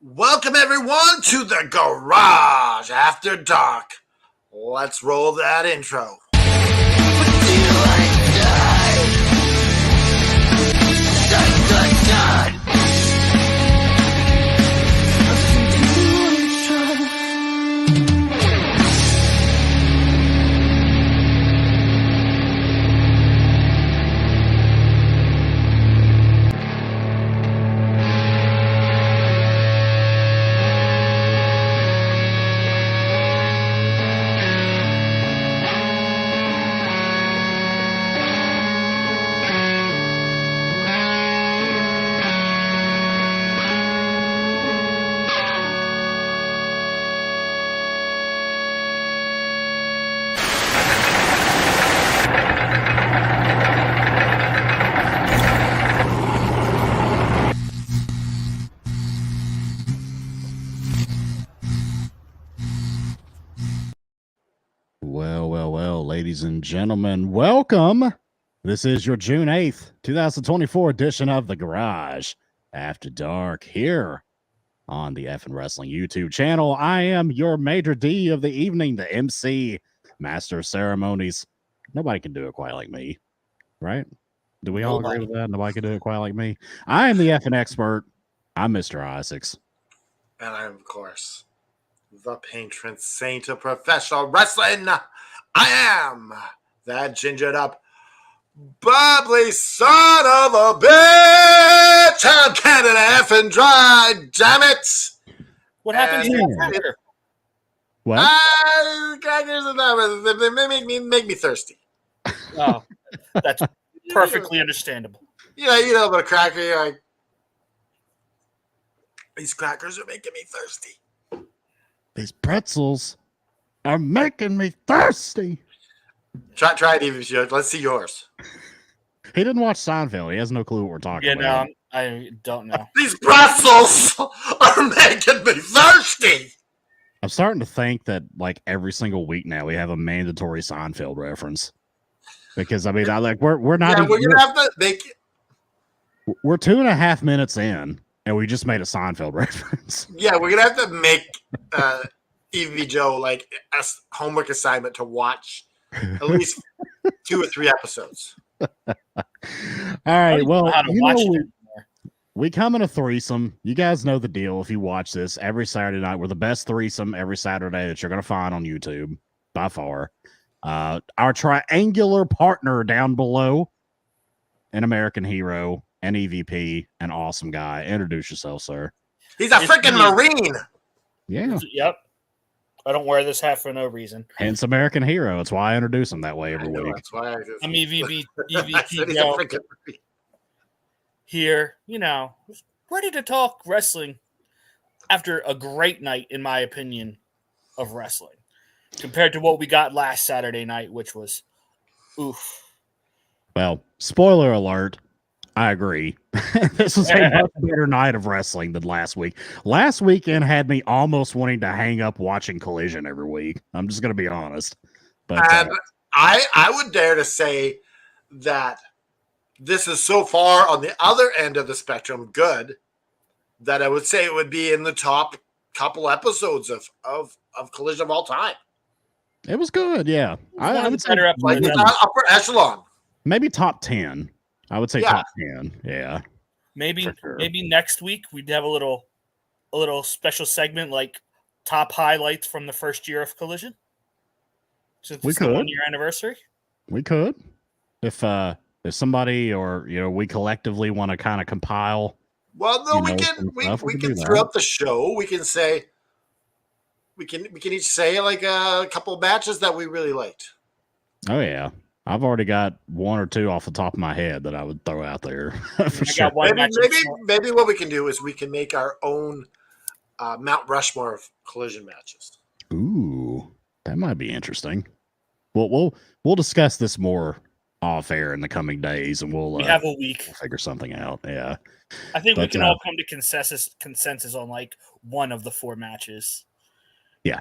Welcome everyone to the Garage After Dark. Let's roll that intro. Well, ladies and gentlemen, welcome. This is your June 8th, 2024 edition of The Garage After Dark here on the Effin' Wrestling YouTube channel. I am your Major D of the evening, the MC, Master of Ceremonies. Nobody can do it quite like me, right? Do we all agree with that? Nobody can do it quite like me. I am the Effin' expert. I'm Mr. Isaacs. And I'm, of course, the patron saint of professional wrestling. I am that gingered up, bubbly son of a bitch. I'm Canada effing dry, damn it. What happens here? What? Crackers and that make me thirsty. Oh, that's perfectly understandable. You know about a cracker, you're like, these crackers are making me thirsty. These pretzels are making me thirsty. Try it, even. Let's see yours. He didn't watch Seinfeld. He has no clue what we're talking about. Yeah, no, I don't know. These pretzels are making me thirsty. I'm starting to think that like every single week now we have a mandatory Seinfeld reference. Because I mean, we're not. Yeah, we're gonna have to make it. We're 2.5 minutes in, and we just made a Seinfeld reference. Yeah, we're gonna have to make Evie Joe like a homework assignment to watch at least 2 or 3 episodes. All right. Well, we come in a threesome. You guys know the deal. If you watch this every Saturday night, we're the best threesome every Saturday that you're going to find on YouTube by far. Our triangular partner down below, an American hero, an EVP, an awesome guy. Introduce yourself, sir. He's a freaking Marine. Yeah. Yep. I don't wear this hat for no reason. Hence American hero. That's why I introduce him that way every week. That's why I'm EVP Joe here, ready to talk wrestling after a great night, in my opinion, of wrestling. Compared to what we got last Saturday night, which was oof. Well, spoiler alert. I agree. This was a much better night of wrestling than last week. Last weekend had me almost wanting to hang up watching Collision every week. I'm just going to be honest. But and I would dare to say that this is so far on the other end of the spectrum good that I would say it would be in the top couple episodes of Collision of all time. It was good, yeah. I would say like upper echelon. Maybe top 10. I would say top 10. Yeah. Maybe next week we'd have a little special segment like top highlights from the first year of Collision. Since it's the 1-year anniversary. We could. If somebody or we collectively want to kind of compile. Well, no, we can throughout the show we can say we can each say like a couple of matches that we really liked. Oh yeah. I've already got 1 or 2 off the top of my head that I would throw out there for sure. Maybe what we can do is we can make our own Mount Rushmore of Collision matches. Ooh, that might be interesting. We'll discuss this more off air in the coming days, and we have a week we'll figure something out. Yeah, I think we can all come to consensus on like one of the 4 matches. Yeah,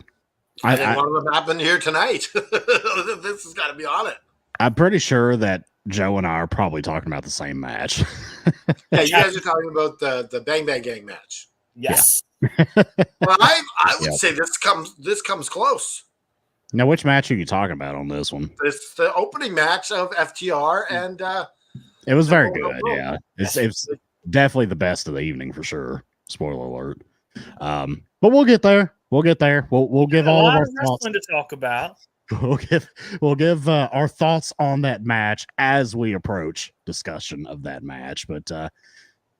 I think one of them happened here tonight. This has got to be on it. I'm pretty sure that Joe and I are probably talking about the same match. Yeah, you guys are talking about the Bang Bang Gang match. Yes. Well, I would Yeah. say this comes close. Now, which match are you talking about on this one? It's the opening match of FTR and It was very Temple good. Grove. Yeah, it's definitely the best of the evening for sure. Spoiler alert. But we'll get there. We'll get there. We'll give A all of lot our of thoughts. wrestling to talk about. We'll give our thoughts on that match as we approach discussion of that match. But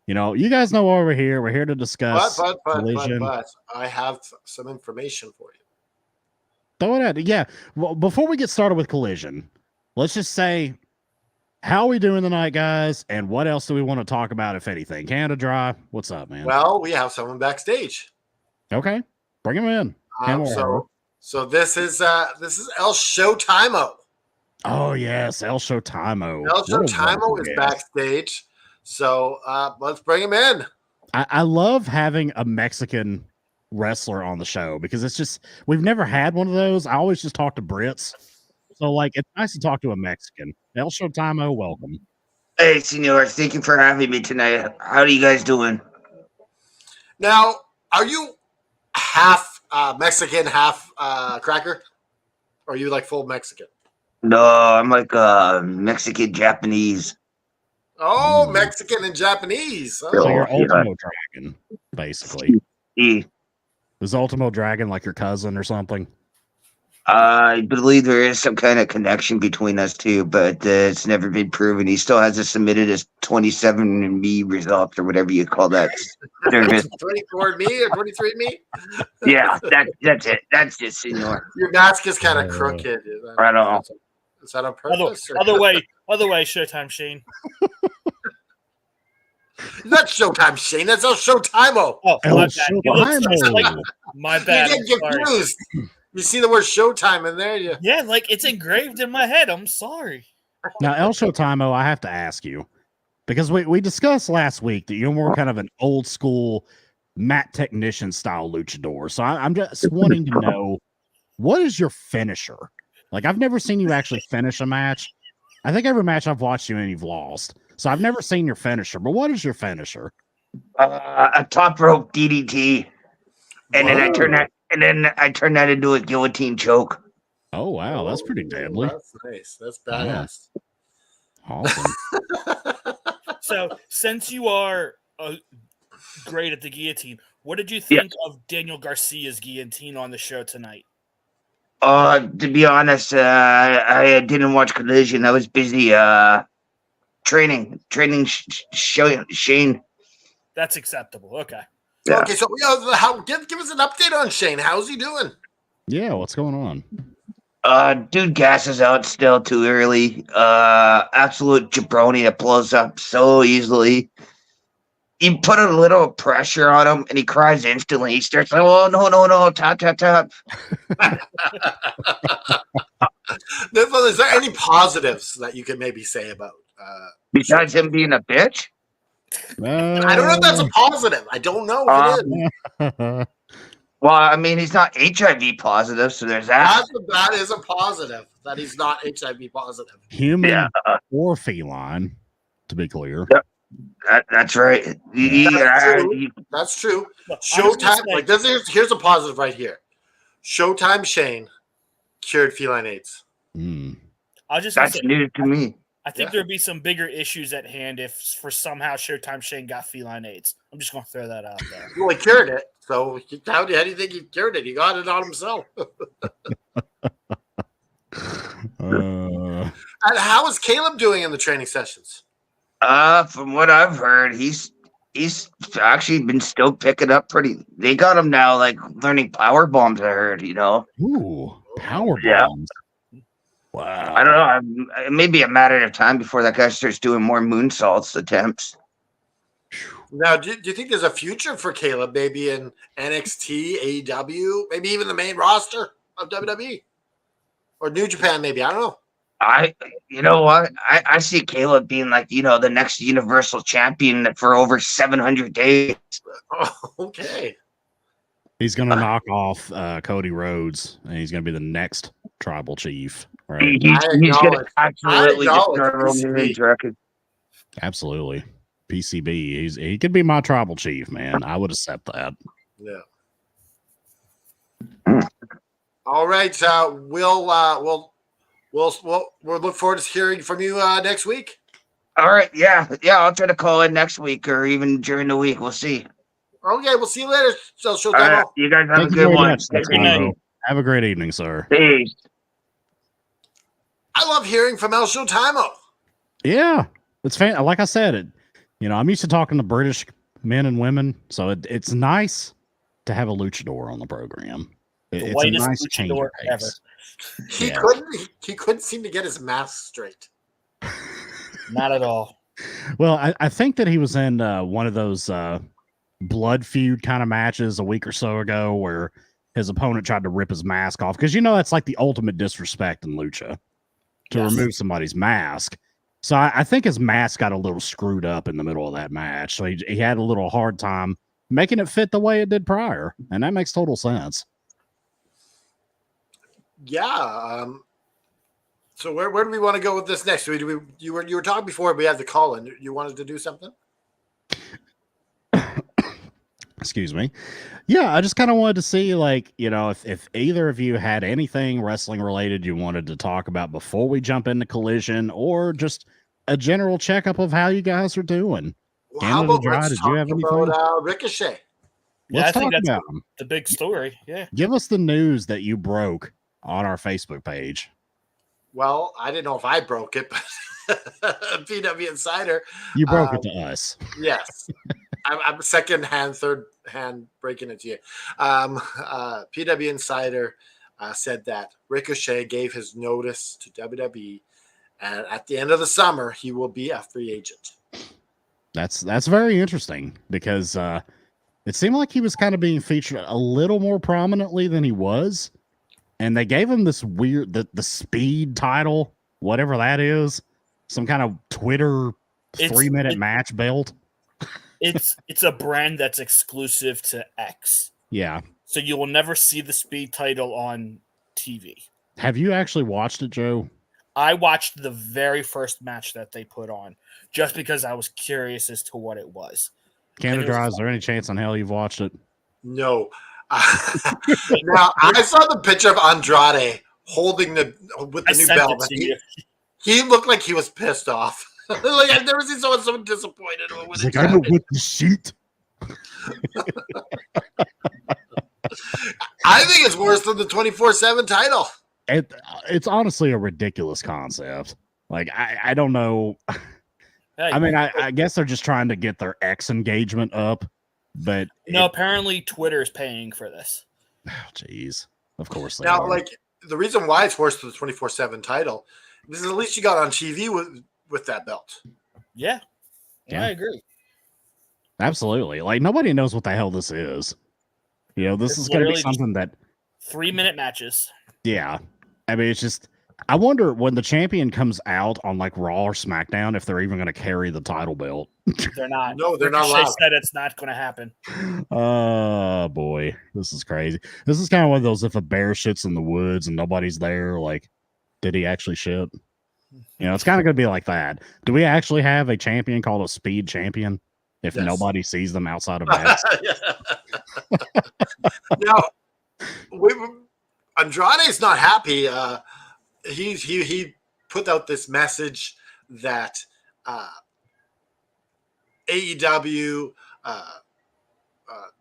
you guys know why we're here. We're here to discuss Collision. But I have some information for you. Throw it out. Yeah. Well, before we get started with Collision, let's just say, how are we doing tonight, guys? And what else do we want to talk about, if anything? Canada Dry, what's up, man? Well, we have someone backstage. Okay, bring him in. Him or her. So this is El Showtimo. Oh yes, El Showtimo. El Showtimo is backstage. So let's bring him in. I love having a Mexican wrestler on the show because it's just we've never had one of those. I always just talk to Brits. So like it's nice to talk to a Mexican. El Showtimo, welcome. Hey, senor, thank you for having me tonight. How are you guys doing? Now, are you half Mexican, half cracker? Or are you like full Mexican? No, I'm like Mexican Japanese. Oh, Mexican and Japanese. Oh. So you're Ultimo Dragon, basically. Yeah. Is Ultimo Dragon like your cousin or something? I believe there is some kind of connection between us two, but it's never been proven. He still hasn't submitted his 27andMe results or whatever you call that service. 24andMe or 23andMe? Yeah, that's it. That's it, senor. Your mask is kind of crooked. Right on. Is that on purpose? Other way, Showtime Shane. That's Showtime Shane. That's El Showtimo. Oh, El my bad. It looks Showtimo. like my bad. You get confused. You see the word Showtime in there? Yeah, like it's engraved in my head. I'm sorry. Now, El Showtimo, I have to ask you, because we discussed last week that you're more kind of an old school mat technician style luchador. So I'm just wanting to know, what is your finisher? Like, I've never seen you actually finish a match. I think every match I've watched you in, you've lost. So I've never seen your finisher, but what is your finisher? A top rope DDT. And then I turn that into a guillotine choke. Oh wow, that's pretty deadly. That's nice. That's badass. Awesome. So, since you are great at the guillotine, what did you think of Daniel Garcia's guillotine on the show tonight? To be honest, I didn't watch Collision. I was busy training Shane. That's acceptable. Okay. Yeah. Okay, so give us an update on Shane. How's he doing? Yeah, what's going on? Dude gasses out still too early. Absolute jabroni that blows up so easily. You put a little pressure on him and he cries instantly. He starts like, oh, no, tap. Is there any positives that you could maybe say about besides him being a bitch? I don't know if that's a positive. I don't know if it is. Well, I mean, he's not HIV positive, so there's that. That is a positive, that he's not HIV positive. Human or feline, to be clear. Yep. That's right. That's true. Showtime, here's a positive right here. Showtime Shane cured feline AIDS. That's news to me. I think there'd be some bigger issues at hand if, for somehow, Showtime Shane got feline AIDS. I'm just going to throw that out there. Well, he cured it. So how do you think he cured it? He got it on himself. And how is Caleb doing in the training sessions? From what I've heard, he's actually been still picking up pretty. They got him now, like learning power bombs. I heard, Ooh, power bombs. Yeah. Wow. I don't know. It may be a matter of time before that guy starts doing more moonsaults attempts. Now, do you think there's a future for Caleb, maybe in NXT, AEW, maybe even the main roster of WWE or New Japan? Maybe, I don't know. You know what? I see Caleb being like, the next Universal Champion for over 700 days. Oh, okay. He's going to knock off Cody Rhodes, and he's going to be the next tribal chief. Right? He's going to absolutely destroy Roman Reigns' record. Absolutely. PCB. He could be my tribal chief, man. I would accept that. Yeah. All right. We'll look forward to hearing from you next week. All right, yeah. I'll try to call in next week or even during the week. We'll see. Okay, we'll see you later. So, All right, demo. you guys have Thank a you good very one. much, Take it night. easy. Have a great evening, sir. Peace. I love hearing from El Showtimo. Yeah, it's fan. Like I said, I'm used to talking to British men and women, so it's nice to have a luchador on the program. The It's a whitest nice change of luchador ever. pace. He couldn't seem to get his math straight. Not at all. Well, I think that he was in one of those blood feud kind of matches a week or so ago where his opponent tried to rip his mask off because that's like the ultimate disrespect in lucha to Yes. remove somebody's mask. So I think his mask got a little screwed up in the middle of that match. So he had a little hard time making it fit the way it did prior, and that makes total sense. Yeah. So where do we want to go with this next? You were talking before we had the call in. You wanted to do something? Excuse me. Yeah, I just kind of wanted to see, if either of you had anything wrestling related you wanted to talk about before we jump into Collision, or just a general checkup of how you guys are doing. Well, Canada how about Dry, let's did talk you have anything? about Ricochet? Yeah, Let's I think talk that's about him. the big story. Yeah. Give us the news that you broke on our Facebook page. Well, I didn't know if I broke it, but PW Insider. You broke it to us. Yes. I'm second hand, third hand breaking it to you. PW Insider said that Ricochet gave his notice to WWE, and at the end of the summer, he will be a free agent. That's very interesting because it seemed like he was kind of being featured a little more prominently than he was. And they gave him this weird, the speed title, whatever that is, some kind of Twitter 3-minute match belt. It's a brand that's exclusive to X. Yeah. So you will never see the speed title on TV. Have you actually watched it, Joe? I watched the very first match that they put on just because I was curious as to what it was. Canada Dry, is there any chance in hell you've watched it? No. Now, I saw the picture of Andrade holding with the new belt. He looked like he was pissed off. Like, I've never seen someone so disappointed. He's like, I'm with the sheet. I think it's worse than the 24/7 title. It's honestly a ridiculous concept. Like, I don't know. Hey, I mean, I guess they're just trying to get their X engagement up, but apparently Twitter is paying for this. Jeez, of course they now, are. like, the reason why it's worse than the 24/7 title is at least you got on TV with that belt. Yeah, I agree. Absolutely. Like, nobody knows what the hell this is. This is going to be something that 3-minute matches. Yeah. I mean, it's just, I wonder when the champion comes out on like Raw or SmackDown, if they're even going to carry the title belt. They're not. No, they're not Ricochet allowed. said it's not going to happen. Oh boy, this is crazy. This is kind of one of those, if a bear shits in the woods and nobody's there, like, did he actually shit? It's kind of going to be like that. Do we actually have a champion called a speed champion if nobody sees them outside of X? Now, Andrade's not happy. He put out this message that AEW,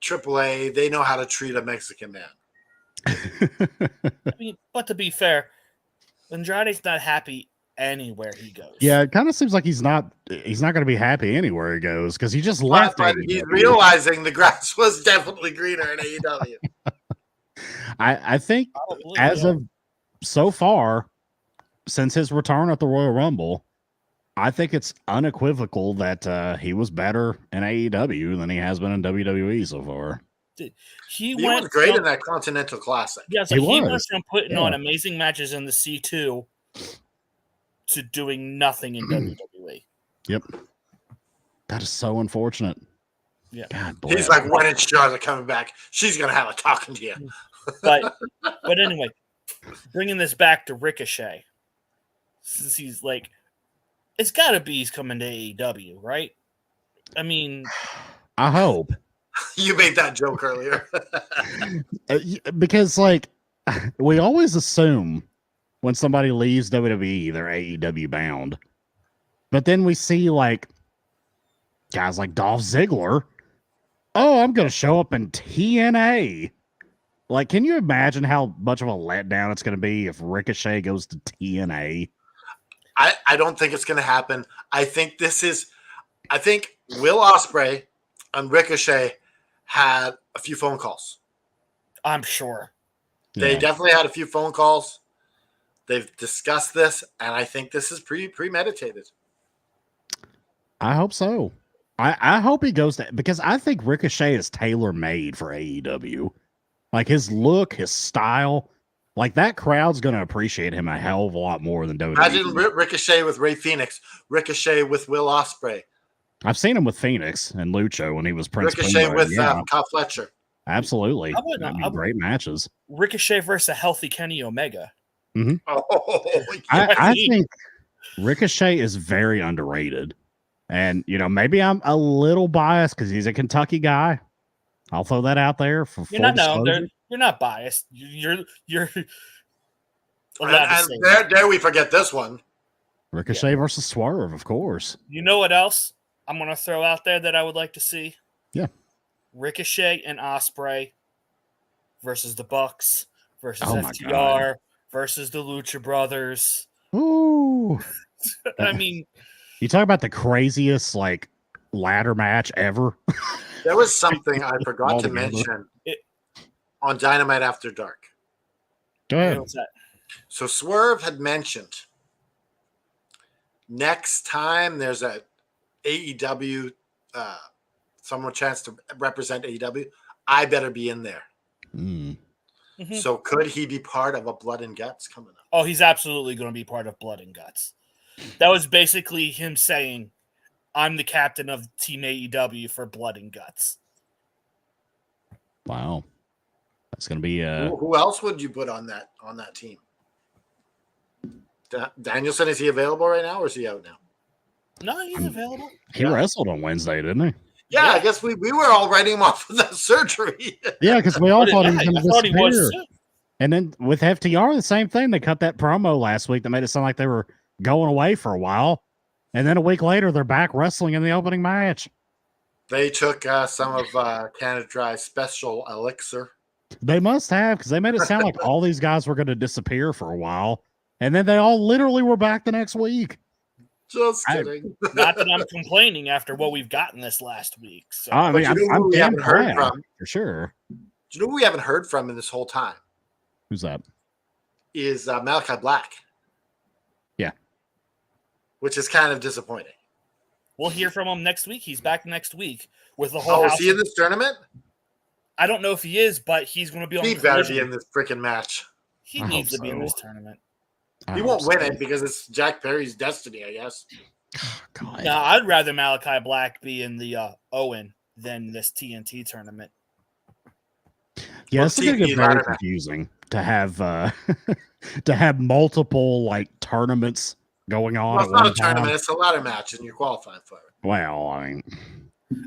AAA, they know how to treat a Mexican man. I mean, but to be fair, Andrade's not happy anywhere he goes. Yeah, it kind of seems like he's not going to be happy anywhere he goes because he just left. But he's realizing the grass was definitely greener in AEW. I think of so far, since his return at the Royal Rumble, I think it's unequivocal that he was better in AEW than he has been in WWE so far. He was great in that Continental Classic. Yeah, he went from putting on amazing matches in the C2 to doing nothing in WWE. Yep. That is so unfortunate. Yeah. God bless. He's like, when is Charlotte coming back? She's going to have a talking to you. But anyway, bringing this back to Ricochet, since he's like, it's got to be he's coming to AEW, right? I mean, I hope. You made that joke earlier. Because like we always assume when somebody leaves WWE, they're AEW bound. But then we see like guys like Dolph Ziggler. Oh, I'm going to show up in TNA. Like, can you imagine how much of a letdown it's going to be if Ricochet goes to TNA? I don't think it's going to happen. I think Will Ospreay and Ricochet had a few phone calls. I'm sure. They Yeah. definitely had a few phone calls. They've discussed this, and I think this is premeditated. I hope so. I hope he goes to, because I think Ricochet is tailor made for AEW. Like his look, his style, like that crowd's going to appreciate him a hell of a lot more than WWE. Imagine Ricochet with Ray Phoenix, Ricochet with Will Ospreay, I've seen him with Phoenix and Lucha when he was Prince Ricochet Puma. with Yeah, Kyle Fletcher. absolutely. I wouldn't- That'd be I would- great matches. Ricochet versus a healthy Kenny Omega. Oh, I think Ricochet is very underrated. And, you know, maybe I'm a little biased because he's a Kentucky guy. I'll throw that out there for full disclosure. You're not biased. You're allowed to say and that. there we forget this one. Ricochet versus Swerve, of course. You know what else I'm going to throw out there that I would like to see? Yeah. Ricochet and Ospreay versus the Bucks versus Oh my FTR versus the Lucha Brothers. Ooh. I mean, You talk about the craziest, like, ladder match ever. There was something I forgot to Altogether. mention on Dynamite After Dark. Go ahead. what's that? So Swerve had mentioned next time there's a AEW, someone chance to represent AEW, I better be in there. Mm. Mhm. So could he be part of a Blood and Guts coming up? Oh, he's absolutely going to be part of Blood and Guts. That was basically him saying, I'm the captain of Team AEW for Blood and Guts. Wow. That's going to be Who else would you put on that team? Danielson, is he available right now or is he out now? No, he's available. he wrestled on Wednesday, didn't he? Yeah, Yeah. I guess we were all writing him off with that surgery. Yeah, because we all thought he was going I to thought he was disappear. too. And then with FTR, the same thing. They cut that promo last week that made it sound like they were going away for a while. And then a week later, they're back wrestling in the opening match. They took some of Canada Dry's special elixir. They must have, because they made it sound like all these guys were going to disappear for a while. And then they all literally were back the next week. Just kidding. Not that I'm complaining after what we've gotten this last week. So I mean, you know who I'm we damn haven't heard glad, from? for sure. Do you know who we haven't heard from in this whole time? Who's that? Is Malachi Black. Yeah. Which is kind of disappointing. we'll hear from him next week. He's back next week with the whole Oh, is house. he in this tournament? I don't know if he is, but he's going to be on He the better collision. be in this freaking match. He I needs hope to be in so. this tournament. He won't win it because it's Jack Perry's destiny, I guess. God. No, I'd rather Malachi Black be in the Owen than this TNT tournament. Yeah, Well, it's going to TV get very ladder match. confusing to have to have multiple like tournaments going on. Well, at it's not one a tournament, time. it's a ladder match, and you're qualifying for it. Well, I mean,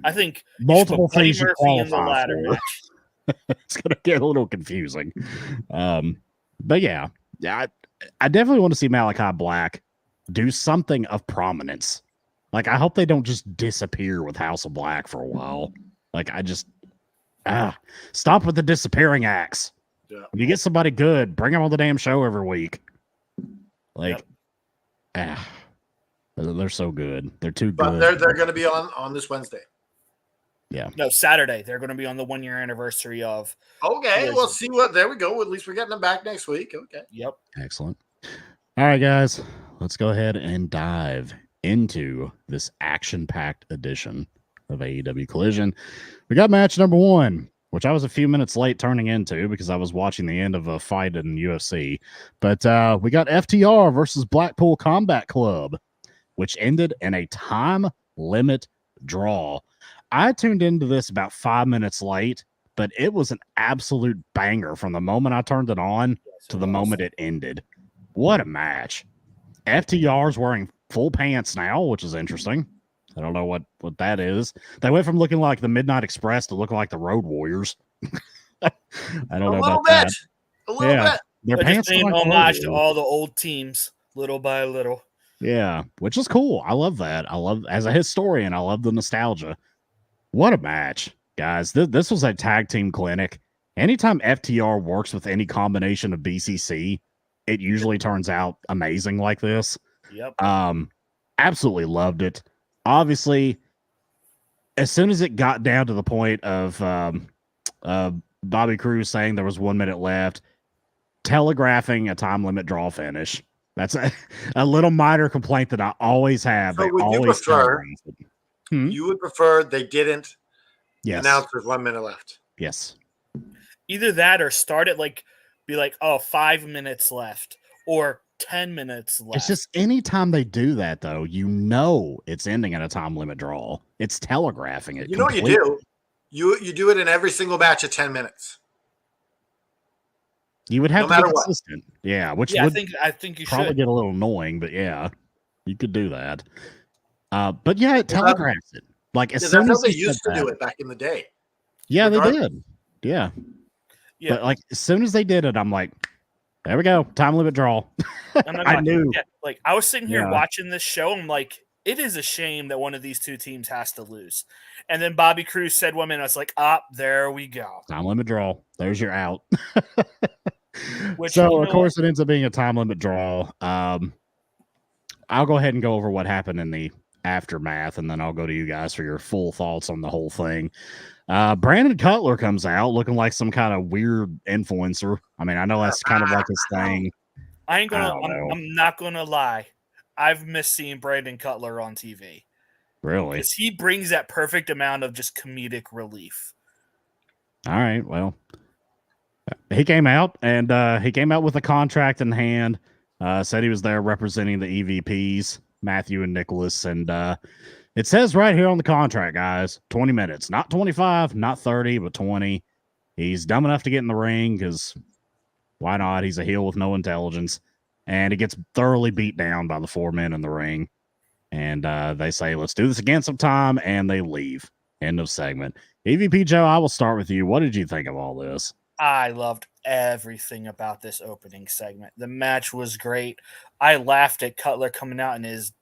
I think multiple Buddy things you Murphy in the qualify ladder for. match. It's going to get a little confusing. But yeah, I definitely want to see Malachi Black do something of prominence. Like, I hope they don't just disappear with House of Black for a while. Like, I just stop with the disappearing acts. Yeah. If you get somebody good, bring them on the damn show every week. Like, they're so good. They're too But good. they're going to be on this Wednesday. No, Saturday. They're going to be on the 1 year anniversary of. Okay, Yes. we'll see what. There we go. At least we're getting them back next week. Okay. Yep. Excellent. All right, guys, let's go ahead and dive into this action-packed edition of AEW Collision. We got match number 1, which I was a few minutes late turning into because I was watching the end of a fight in UFC. But we got FTR versus Blackpool Combat Club, which ended in a time limit draw. I tuned into this about 5 minutes late, but it was an absolute banger from the moment I turned it on to the moment it ended. What a match. FTR's wearing full pants now, which is interesting. I don't know what that is. They went from looking like the Midnight Express to looking like the Road Warriors. I don't A know little about bit. that. A little Yeah. bit. Their They're just pants paying look like the Road homage to Warriors. all the old teams, little by little. Yeah, which is cool. I love that. I love, as a historian, I love the nostalgia. What a match, guys. This was a tag team clinic. Anytime FTR works with any combination of BCC, it usually turns out amazing like this. Yep. Absolutely loved it. Obviously, as soon as it got down to the point of Bobby Cruz saying there was 1 minute left, telegraphing a time limit draw finish. That's a little minor complaint that I always have. So They would you always prefer? telegraph it. Hmm? You would prefer they didn't Yes. announce there's 1 minute left. Yes. Either that or start it be like, oh, 5 minutes left or 10 minutes left. It's just anytime they do that, though, you know it's ending in a time limit draw. It's telegraphing it. You know what you do? You do it in every single match at 10 minutes. You would have No to be matter what. consistent. Yeah, which yeah, would I think you probably should. get a little annoying, but yeah, you could do that. But yeah, it telegraphs it. Like as Yeah, soon that's as how they he used said to do that- it back in the day. Yeah, they regardless. did. Yeah. Yeah. But like as soon as they did it, I'm like, there we go, time limit draw. I'm not I gonna- knew. Yeah, like I was sitting here Yeah. watching this show. I'm like, it is a shame that one of these two teams has to lose. And then Bobby Cruz said 1 minute. I was like, there we go. Time limit draw. There's your out. Which, So you know of course it ends up being a time limit draw. I'll go ahead and go over what happened in the aftermath, and then I'll go to you guys for your full thoughts on the whole thing. Brandon Cutler comes out looking like some kind of weird influencer. I mean, I know that's kind of like his thing. I ain't I gonna. don't know. I'm not gonna lie. I've missed seeing Brandon Cutler on TV Really? because he brings that perfect amount of just comedic relief. All right. Well, he came out and he came out with a contract in hand. Said he was there representing the EVPs, Matthew and Nicholas, and it says right here on the contract, guys, 20 minutes, not 25, not 30, but 20. He's dumb enough to get in the ring because why not? He's a heel with no intelligence, and he gets thoroughly beat down by the 4 men in the ring. And they say, let's do this again sometime, and they leave. End of segment. EVP Joe, I will start with you. What did you think of all this? I loved everything about this opening segment. The match was great. I laughed at Cutler coming out in his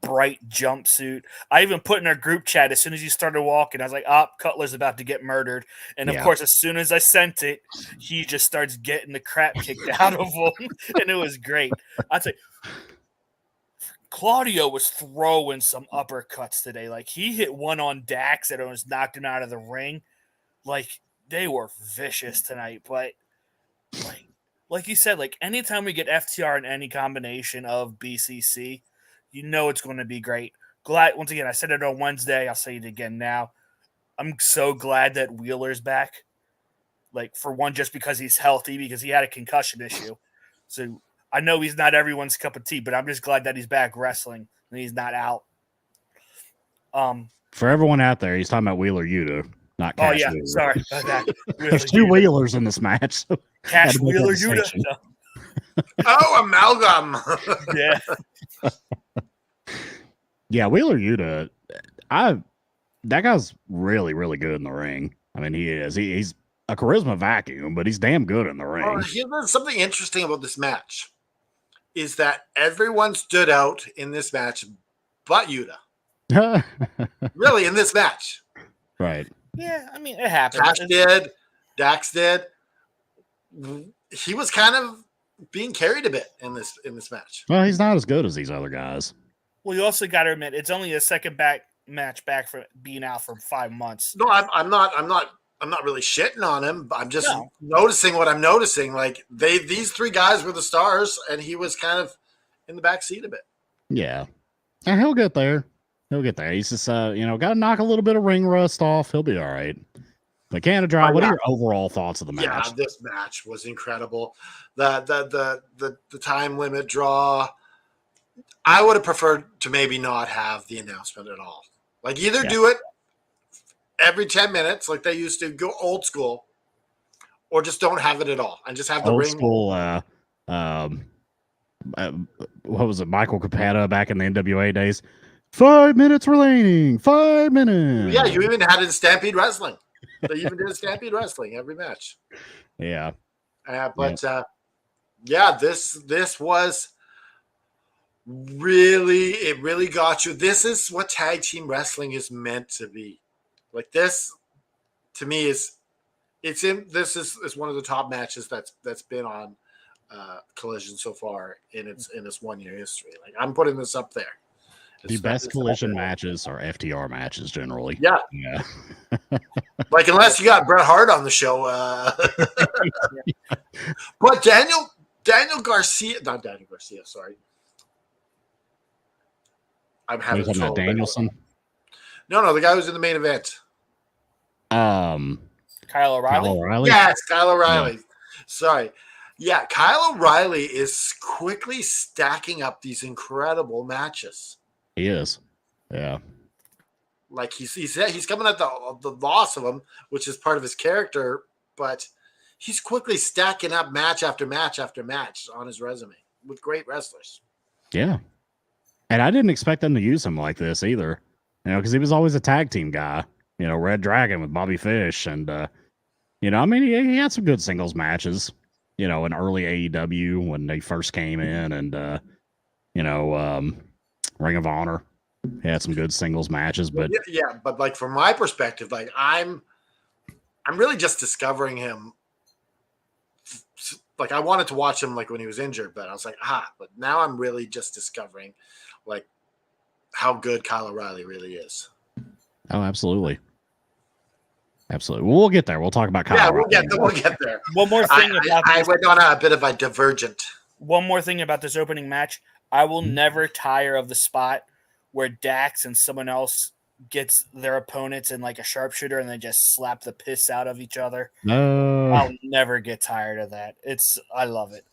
bright jumpsuit. I even put in our group chat as soon as he started walking, I was like, Cutler's about to get murdered. And of course, as soon as I sent it, he just starts getting the crap kicked out of him. And it was great. I'd say Claudio was throwing some uppercuts today. Like he hit one on Dax that almost knocked him out of the ring. Like they were vicious tonight. But like you said, like anytime we get FTR in any combination of BCC, you know it's going to be great. Glad, once again, I said it on Wednesday. I'll say it again now. I'm so glad that Wheeler's back. Like, for one, just because he's healthy, because he had a concussion issue. So I know he's not everyone's cup of tea, but I'm just glad that he's back wrestling and he's not out. For everyone out there, he's talking about Wheeler Yuta, not Cash Wheeler. Sorry about that. There's two Wheelers in this match. So Cash had to make that Wheeler Yuta. distinction. No. Oh, amalgam. Yeah. Yeah, Wheeler Yuta, that guy's really, really good in the ring. I mean, he is. He's a charisma vacuum, but he's damn good in the ring. Here's something interesting about this match is that everyone stood out in this match but Yuta. Really, in this match. Right. Yeah, I mean, it happened. Cash did. Dax did. He was kind of being carried a bit in this match. Well, he's not as good as these other guys. Well, you also got to admit it's only a second match back for being out for 5 months. No, I'm not really shitting on him. I'm just noticing what I'm noticing. Like these three guys were the stars, and he was kind of in the back seat a bit. Yeah, and he'll get there. He'll get there. He's just got to knock a little bit of ring rust off. He'll be all right. But Canada, what are your overall thoughts of the match? Yeah, this match was incredible. The time limit draw. I would have preferred to maybe not have the announcement at all. Like either do it every 10 minutes like they used to, go old school, or just don't have it at all and just have the old ring. School, what was it, Michael Capetta back in the NWA days? 5 minutes remaining. 5 minutes. Yeah, you even had it in Stampede Wrestling. They even did Stampede Wrestling every match. Yeah. This was it really got you. This is what tag team wrestling is meant to be. Like this, to me, is one of the top matches that's been on Collision so far in its 1 year history. Like I'm putting this up there. The best Collision matches are FTR matches generally. Yeah. Yeah. Like unless you got Bret Hart on the show. But Daniel Garcia, not Daniel Garcia, sorry. I'm having trouble. Danielson? No, the guy who's in the main event. Kyle O'Reilly? Yes, Kyle O'Reilly. Yeah. Sorry. Yeah, Kyle O'Reilly is quickly stacking up these incredible matches. He is. Yeah. Like he's coming at the loss of them, which is part of his character, but he's quickly stacking up match after match after match on his resume with great wrestlers. Yeah. And I didn't expect them to use him like this either, because he was always a tag team guy, Red Dragon with Bobby Fish. And, he had some good singles matches, in early AEW when they first came in and, Ring of Honor. He had some good singles matches, but but like from my perspective, like I'm really just discovering him. Like I wanted to watch him like when he was injured, but I was like, but now I'm really just discovering like how good Kyle O'Reilly really is. Oh, absolutely. Absolutely. We'll get there. We'll talk about Kyle O'Reilly. We'll get there. One more thing I went on a bit of a divergent. One more thing about this opening match. I will never tire of the spot where Dax and someone else gets their opponents in like a sharpshooter and they just slap the piss out of each other. No. I'll never get tired of that. I love it.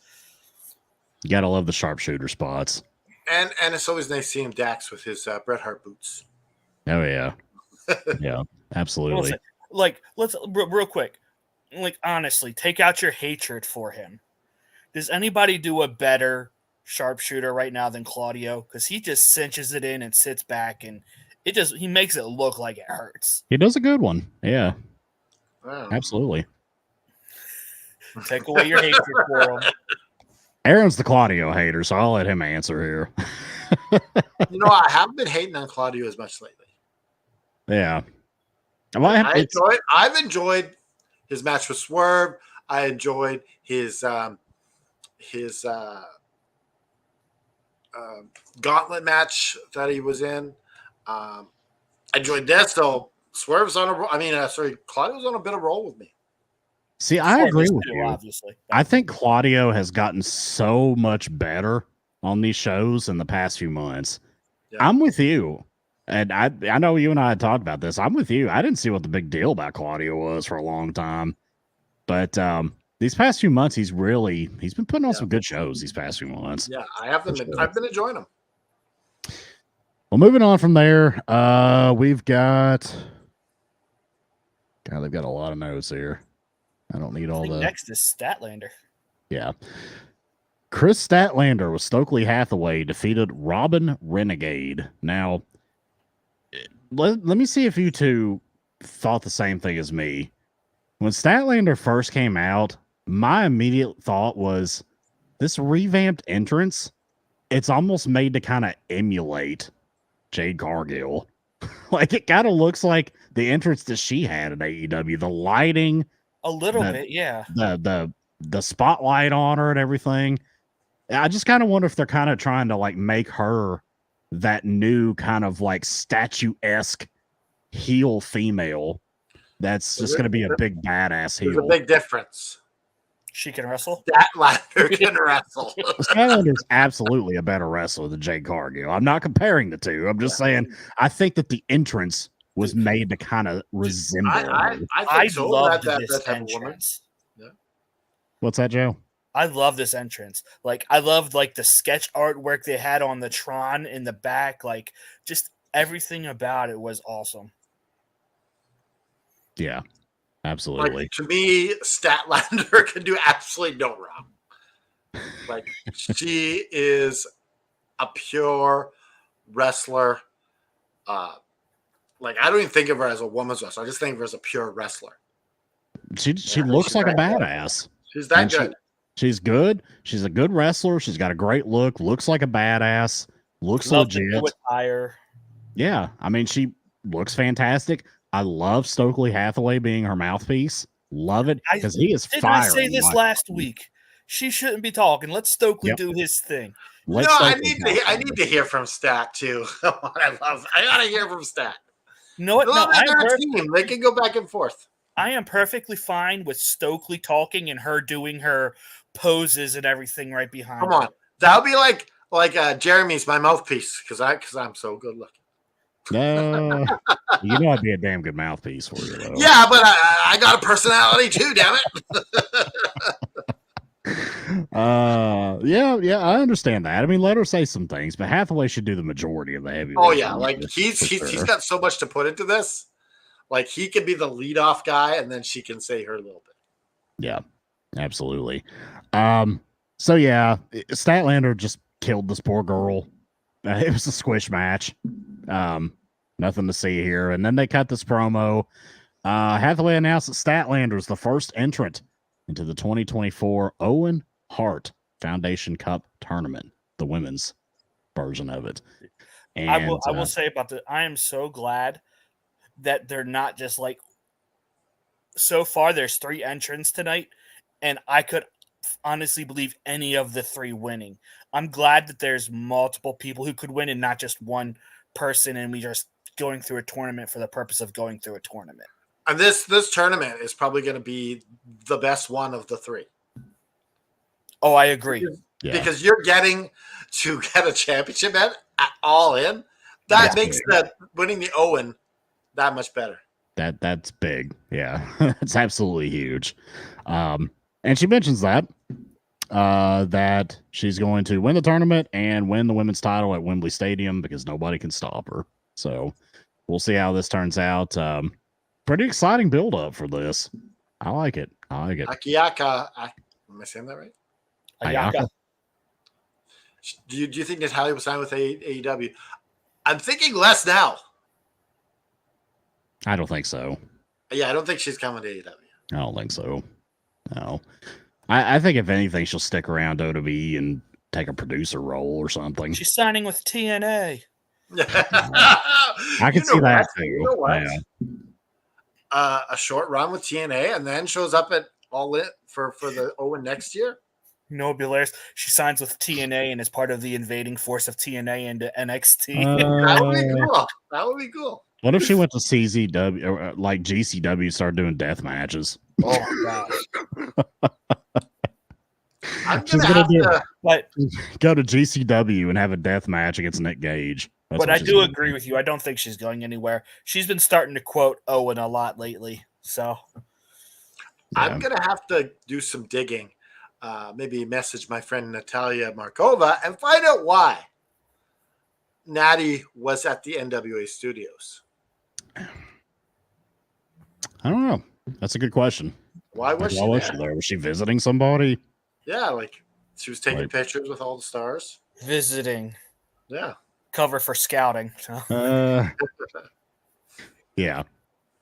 You gotta love the sharpshooter spots. And it's always nice seeing Dax with his Bret Hart boots. Oh yeah. Yeah, absolutely. Like, let's real quick. Like, honestly, take out your hatred for him. Does anybody do a better sharpshooter right now than Claudio? Because he just cinches it in and sits back, and he makes it look like it hurts. He does a good one. Yeah. Wow. Absolutely. Take away your hatred for him. Aaron's the Claudio hater, so I'll let him answer here. I haven't been hating on Claudio as much lately. Yeah. Well, I've enjoyed his match with Swerve. I enjoyed his gauntlet match that he was in. I enjoyed this. So Swerve's Claudio's on a bit of roll with me. See, I agree with you. Obviously. I think Claudio has gotten so much better on these shows in the past few months. Yeah. I'm with you. And I know you and I had talked about this. I'm with you. I didn't see what the big deal about Claudio was for a long time. But these past few months, he's been putting on some good shows these past few months. Yeah, I've been enjoying them. Well, moving on from there, we've got they've got a lot of notes here. I don't need all the next is Statlander. Yeah. Chris Statlander with Stokely Hathaway defeated Robin Renegade. Now, let me see if you two thought the same thing as me. When Statlander first came out, my immediate thought was this revamped entrance, it's almost made to kind of emulate Jade Cargill. Like it kind of looks like the entrance that she had in AEW. The lighting, a little bit, yeah. The spotlight on her and everything. I just kind of wonder if they're kind of trying to like make her that new kind of like statuesque heel female that's just going to be a big badass heel. There's a big difference. She can wrestle? Statlander can wrestle. Statlander's absolutely a better wrestler than Jade Cargill. I'm not comparing the two. I'm just saying I think that the entrance was made to kind of resemble I think so. Love that type of woman. Yeah. What's that, Joe? I love this entrance. Like I loved like the sketch artwork they had on the Tron in the back. Like just everything about it was awesome. Yeah, absolutely. Like, to me, Statlander can do absolutely no wrong. Like she is a pure wrestler. Like, I don't even think of her as a woman's wrestler. I just think of her as a pure wrestler. She Yeah, looks she's like a that good. badass. She's that And good. She's good. She's a good wrestler. She's got a great look. Looks like a badass. Looks Love the legit. new attire. Yeah, I mean, she looks fantastic. I love Stokely Hathaway being her mouthpiece. Love it because he is Didn't fire. I say this last week? She shouldn't be talking. Let Stokely do his thing. I need to hear from Stat too. I gotta hear from Stat. No, what? No, they're a team. They can go back and forth. I am perfectly fine with Stokely talking and her doing her poses and everything right behind. Come on, that would be like Jeremy's my mouthpiece because I'm so good looking. You know I'd be a damn good mouthpiece for you, though. Yeah, but I got a personality too. Damn it. Yeah, I understand that. I mean, let her say some things, but Hathaway should do the majority of the heavy. Oh yeah, like he's got so much to put into this. Like he could be the leadoff guy, and then she can say her a little bit. Yeah, absolutely. So yeah, Statlander just killed this poor girl. It was a squish match. Nothing to see here. And then they cut this promo. Hathaway announced that Statlander is the first entrant into the 2024 Owen Hart Foundation Cup tournament, the women's version of it. And I will say about I am so glad that they're not just like, so far there's 3 entrants tonight, and I could honestly believe any of the 3 winning. I'm glad that there's multiple people who could win and not just one person, and we just going through a tournament for the purpose of going through a tournament. And this tournament is probably going to be the best one of the 3. Oh, I agree. Because you're getting to get a championship at all in. That makes that winning the Owen that much better. That's big. Yeah, it's absolutely huge. And she mentions that she's going to win the tournament and win the women's title at Wembley Stadium because nobody can stop her. So we'll see how this turns out. Pretty exciting build up for this. I like it. Akiyaka, am I saying that right? Ayaka. Do you think Natalia will sign with AEW? I'm thinking less now. I don't think so. Yeah, I don't think she's coming to AEW. I don't think so. No. I think if anything, she'll stick around WWE and take a producer role or something. She's signing with TNA. I can see that too. You know what? A short run with TNA and then shows up at All In for the Owen next year. No, hilarious. She signs with TNA and is part of the invading force of TNA into NXT. That would be cool. That would be cool. What if she went to CZW or like GCW, started doing death matches? Oh my gosh. I'm gonna have to go to GCW and have a death match against Nick Gage. But I do agree with you. I don't think she's going anywhere. She's been starting to quote Owen a lot lately. So I'm gonna have to do some digging. Maybe message my friend Natalia Markova and find out why Natty was at the NWA studios. I don't know. That's a good question. Why was she there? Was she visiting somebody? Yeah, like she was taking pictures with all the stars. Visiting. Yeah. Cover for scouting. So. Yeah.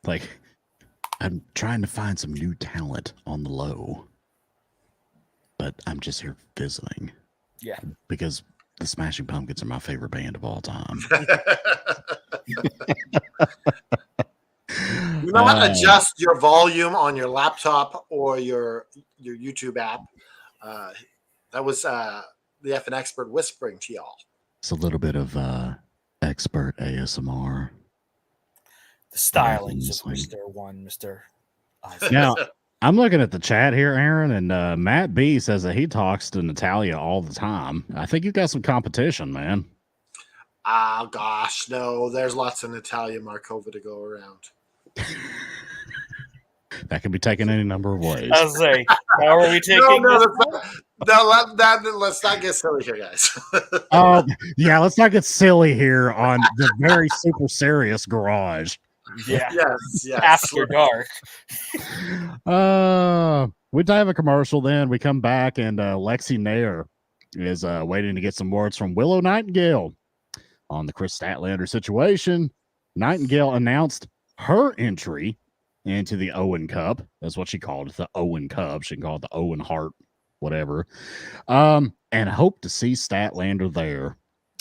Like, I'm trying to find some new talent on the low, but I'm just here visiting. Yeah. Because the Smashing Pumpkins are my favorite band of all time. You know what? Adjust your volume on your laptop or your YouTube app. That was the F and Expert whispering to y'all. It's a little bit of expert ASMR. The stylings of Mr. Isaac. Now, I'm looking at the chat here, Aaron, and Matt B says that he talks to Natalia all the time. I think you've got some competition, man. Oh, gosh, no. There's lots of Natalia Markova to go around. That can be taken any number of ways. I was like, how are we taking let's not get silly here, guys. Yeah, let's not get silly here on the very super serious garage. Yeah. Yes. After dark. We have a commercial then. We come back and Lexi Nair is waiting to get some words from Willow Nightingale. on the Chris Statlander situation, Nightingale announced her entry into the Owen Cup. That's what she called it, the Owen Cup. She can call it the Owen Hart, whatever. And hope to see Statlander there.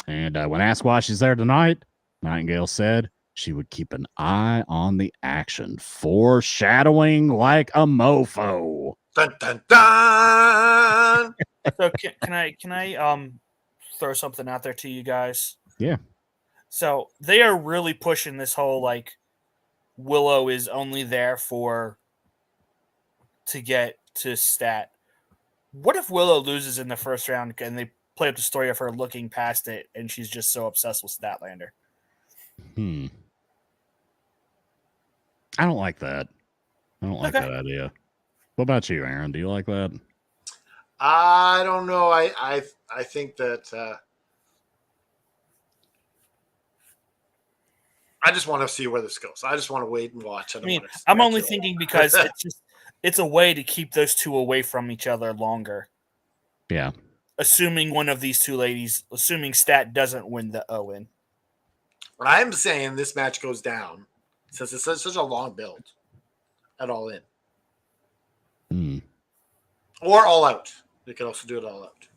And when asked why she's there tonight, Nightingale said she would keep an eye on the action, foreshadowing like a mofo. Dun, dun, dun. So can I throw something out there to you guys? Yeah. So they are really pushing this whole like Willow is only there to get to Stat. What if Willow loses in the first round and they play up the story of her looking past it and she's just so obsessed with Statlander? I don't like that. I don't like that idea. What about you, Aaron? Do you like that? I don't know. I think that I just want to see where this goes. I just want to wait and watch. I'm only thinking because it's a way to keep those two away from each other longer. Yeah. Assuming one of these two ladies, assuming Stat doesn't win the Owen. I'm saying this match goes down since it's such a long build at All In. Or All Out. They could also do it All Out.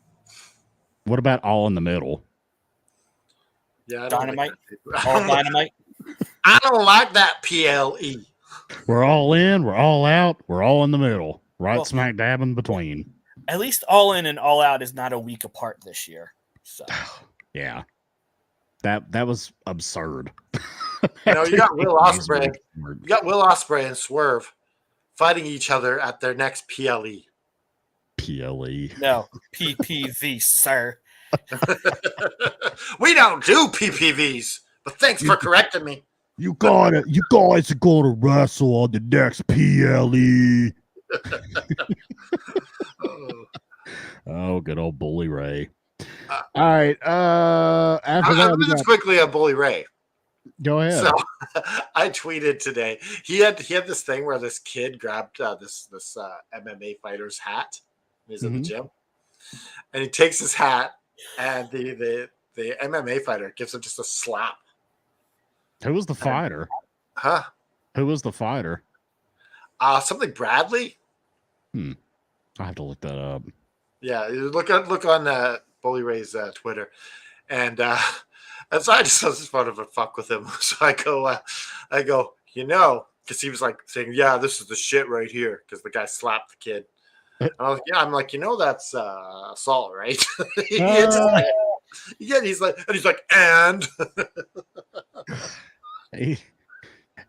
What about All in the Middle? Yeah, Dynamite. All Dynamite. I don't like that PLE. We're all in, we're all out, we're all in the middle, right smack dab in between. At least All In and All Out is not a week apart this year. So yeah, that was absurd. You got Will Ospreay. You got Will Ospreay and Swerve fighting each other at their next PLE. PLE. No, PPV, sir. We don't do PPVs, but thanks for correcting me. You guys are gonna wrestle on the next PLE. Oh, good old Bully Ray. All right. After that, just quickly on Bully Ray. Go ahead. So I tweeted today. He had this thing where this kid grabbed this MMA fighter's hat. He's in the gym, and he takes his hat, and the MMA fighter gives him just a slap. Who was the fighter? Who was the fighter? Something Bradley. I have to look that up. Yeah, look on Bully Ray's Twitter, and so I just wanted to fuck with him. So I go, because he was like saying, "Yeah, this is the shit right here," because the guy slapped the kid. And I was like, yeah, I'm like, that's assault, right? He's like, and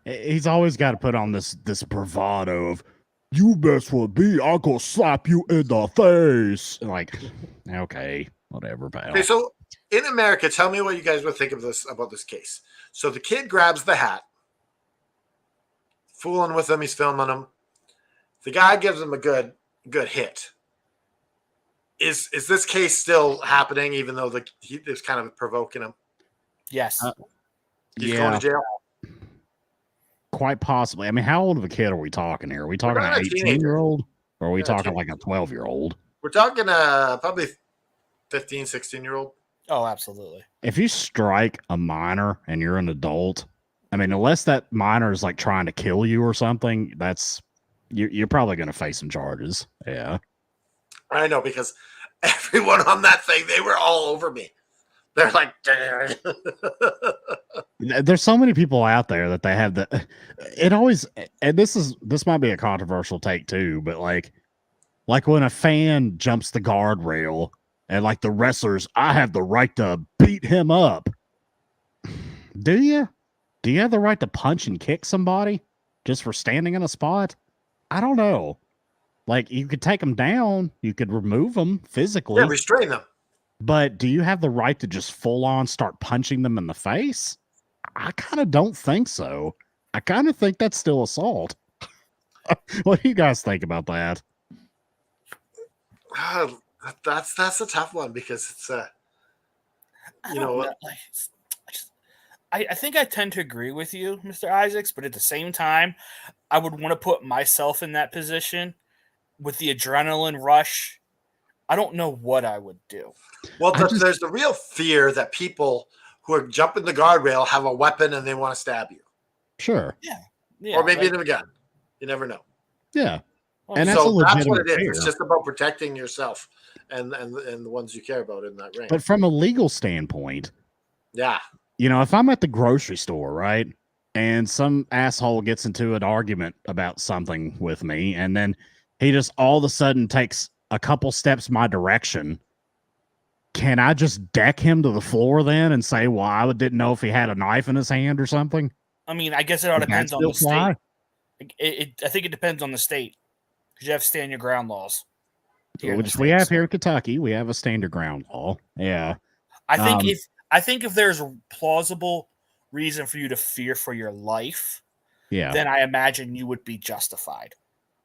he's always got to put on this bravado of, you mess with me, I'll go slap you in the face. Like, okay, whatever, pal. Okay, so in America, tell me what you guys would think about this case. So the kid grabs the hat, fooling with him, he's filming him. The guy gives him a good hit. Is this case still happening, even though he was kind of provoking him? Yes. He's going to jail? Quite possibly. I mean, how old of a kid are we talking here? Are we talking an 18-year-old? Or are we talking like a 12-year-old? We're talking probably 15, 16-year-old. Oh, absolutely. If you strike a minor and you're an adult, I mean, unless that minor is like trying to kill you or something, you're probably going to face some charges. Yeah. I know, because everyone on that thing, they were all over me. They're like, there's so many people out there that they have it always, and this might be a controversial take too, but like when a fan jumps the guardrail and like the wrestlers, I have the right to beat him up. Do you have the right to punch and kick somebody just for standing in a spot? I don't know. Like, you could take them down, you could remove them physically. Yeah, restrain them. But do you have the right to just full on start punching them in the face? I kind of don't think so. I kind of think that's still assault. What do you guys think about that? That's a tough one, because it's I think I tend to agree with you, Mr. Isaacs, but at the same time, I would want to put myself in that position with the adrenaline rush. I don't know what I would do. Well, there's the real fear that people who are jumping the guardrail have a weapon and they want to stab you. Sure. Yeah, Or maybe like, a gun. You never know. Yeah. I And mean, that's a So that's what legitimate it is. fear. It's just about protecting yourself and the ones you care about in that ring. But from a legal standpoint, yeah. you know, if I'm at the grocery store, right, and some asshole gets into an argument about something with me, and then he just all of a sudden takes a couple steps my direction, can I just deck him to the floor then and say, well, I didn't know if he had a knife in his hand or something? I mean, I guess it all Would that depends on still the fly? state. I think it depends on the state because you have stand your ground laws. Here in the Which we States. have here in Kentucky. We have a standard ground law. Yeah. I think if there's a plausible reason for you to fear for your life, Yeah. then I imagine you would be justified.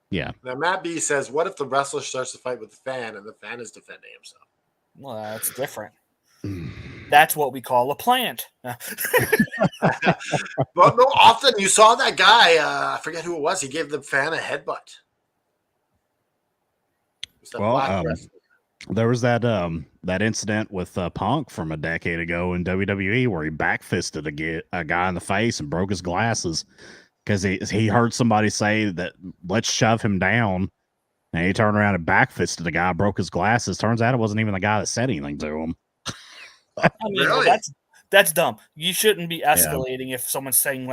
Yeah. Now Matt B says, "What if the wrestler starts to fight with the fan and the fan is defending himself?" Well, that's different. That's what we call a plant. But no, often you saw that guy. I forget who it was. He gave the fan a headbutt. Well, there was that incident with Punk from a decade ago in WWE where he backfisted a guy in the face and broke his glasses because he heard somebody say that let's shove him down, and he turned around and backfisted the guy, broke his glasses. Turns out it wasn't even the guy that said anything to him. I mean, Really? well, that's dumb. You shouldn't be escalating if someone's saying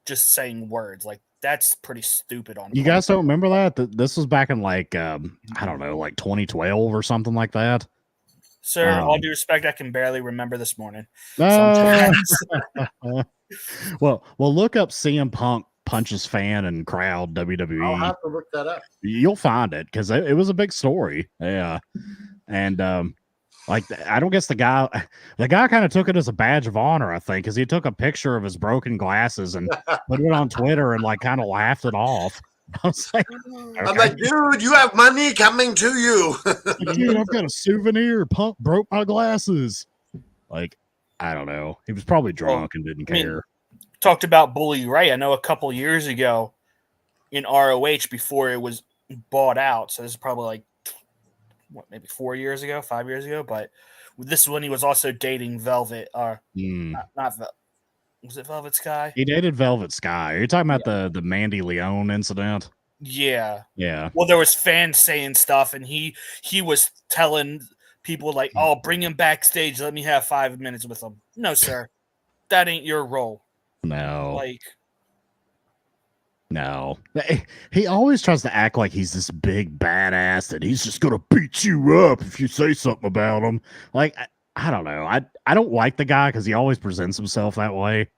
just saying words. Like that's pretty stupid. On You guys don't remember that? This was back in like I don't know, like 2012 or something like that. Sir, all due respect, I can barely remember this morning. Well, look up CM Punk punches fan and crowd WWE. I'll have to look that up. You'll find it because it was a big story. Yeah, and like I don't guess the guy kind of took it as a badge of honor, I think, because he took a picture of his broken glasses and put it on Twitter and like kind of laughed it off. I was like, okay. I'm like, dude, you have money coming to you. Dude, I've got a souvenir. Punk broke my glasses. Like, I don't know. He was probably drunk and didn't care. Talked about Bully Ray. I know a couple years ago in ROH before it was bought out. So this is probably like maybe 5 years ago. But this is when he was also dating Velvet. Was it Velvet Sky? He dated Velvet Sky. You're talking about the Mandy Leon incident? Yeah. Yeah. Well, there was fans saying stuff, and he was telling people like, "Oh, bring him backstage. Let me have 5 minutes with him." No, sir, that ain't your role. No. No. He always tries to act like he's this big badass that he's just gonna beat you up if you say something about him. Like, I don't know. I don't like the guy because he always presents himself that way,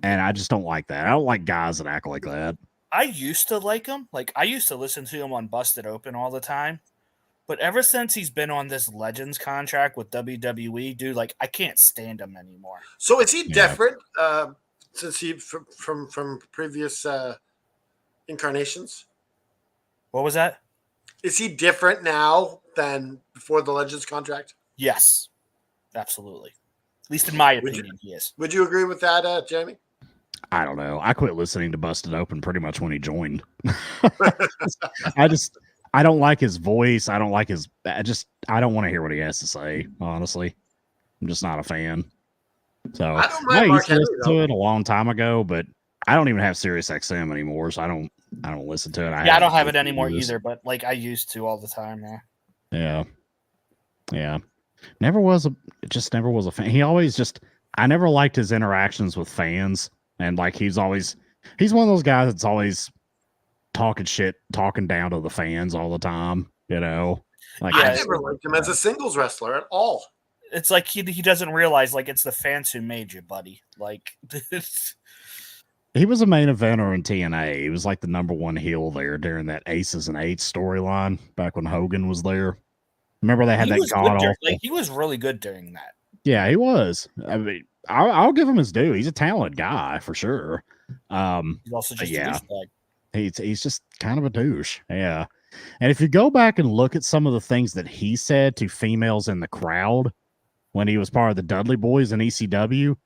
and I just don't like that. I don't like guys that act like that. I used to like him. Like, I used to listen to him on Busted Open all the time. But ever since he's been on this Legends contract with WWE, dude, like, I can't stand him anymore. So is he different since he from previous incarnations? What was that? Is he different now than before the Legends contract? Yes, absolutely. At least in my opinion, he is. Would you agree with that, Jamie? I don't know. I quit listening to Busted Open pretty much when he joined. I don't like his voice. I don't like his. I don't want to hear what he has to say. Honestly, I'm just not a fan. So I don't mind I Mark used to Henry, listen to it a long time ago, but I don't even have Sirius XM anymore, so I don't listen to it. I don't have it anymore either, but like I used to all the time. Yeah. Never was a fan. He always I never liked his interactions with fans, and like he's one of those guys that's always talking shit, talking down to the fans all the time. You know, like I never liked him as a singles wrestler at all. It's like he doesn't realize like it's the fans who made you, buddy. Like he was a main eventer in TNA. He was like the number one heel there during that Aces and Eights storyline back when Hogan was there. Remember they had that god awful. Like, he was really good during that. Yeah, he was. I mean, I'll give him his due. He's a talented guy for sure. He's also just a douchebag. He's just kind of a douche. Yeah. And if you go back and look at some of the things that he said to females in the crowd when he was part of the Dudley Boys in ECW,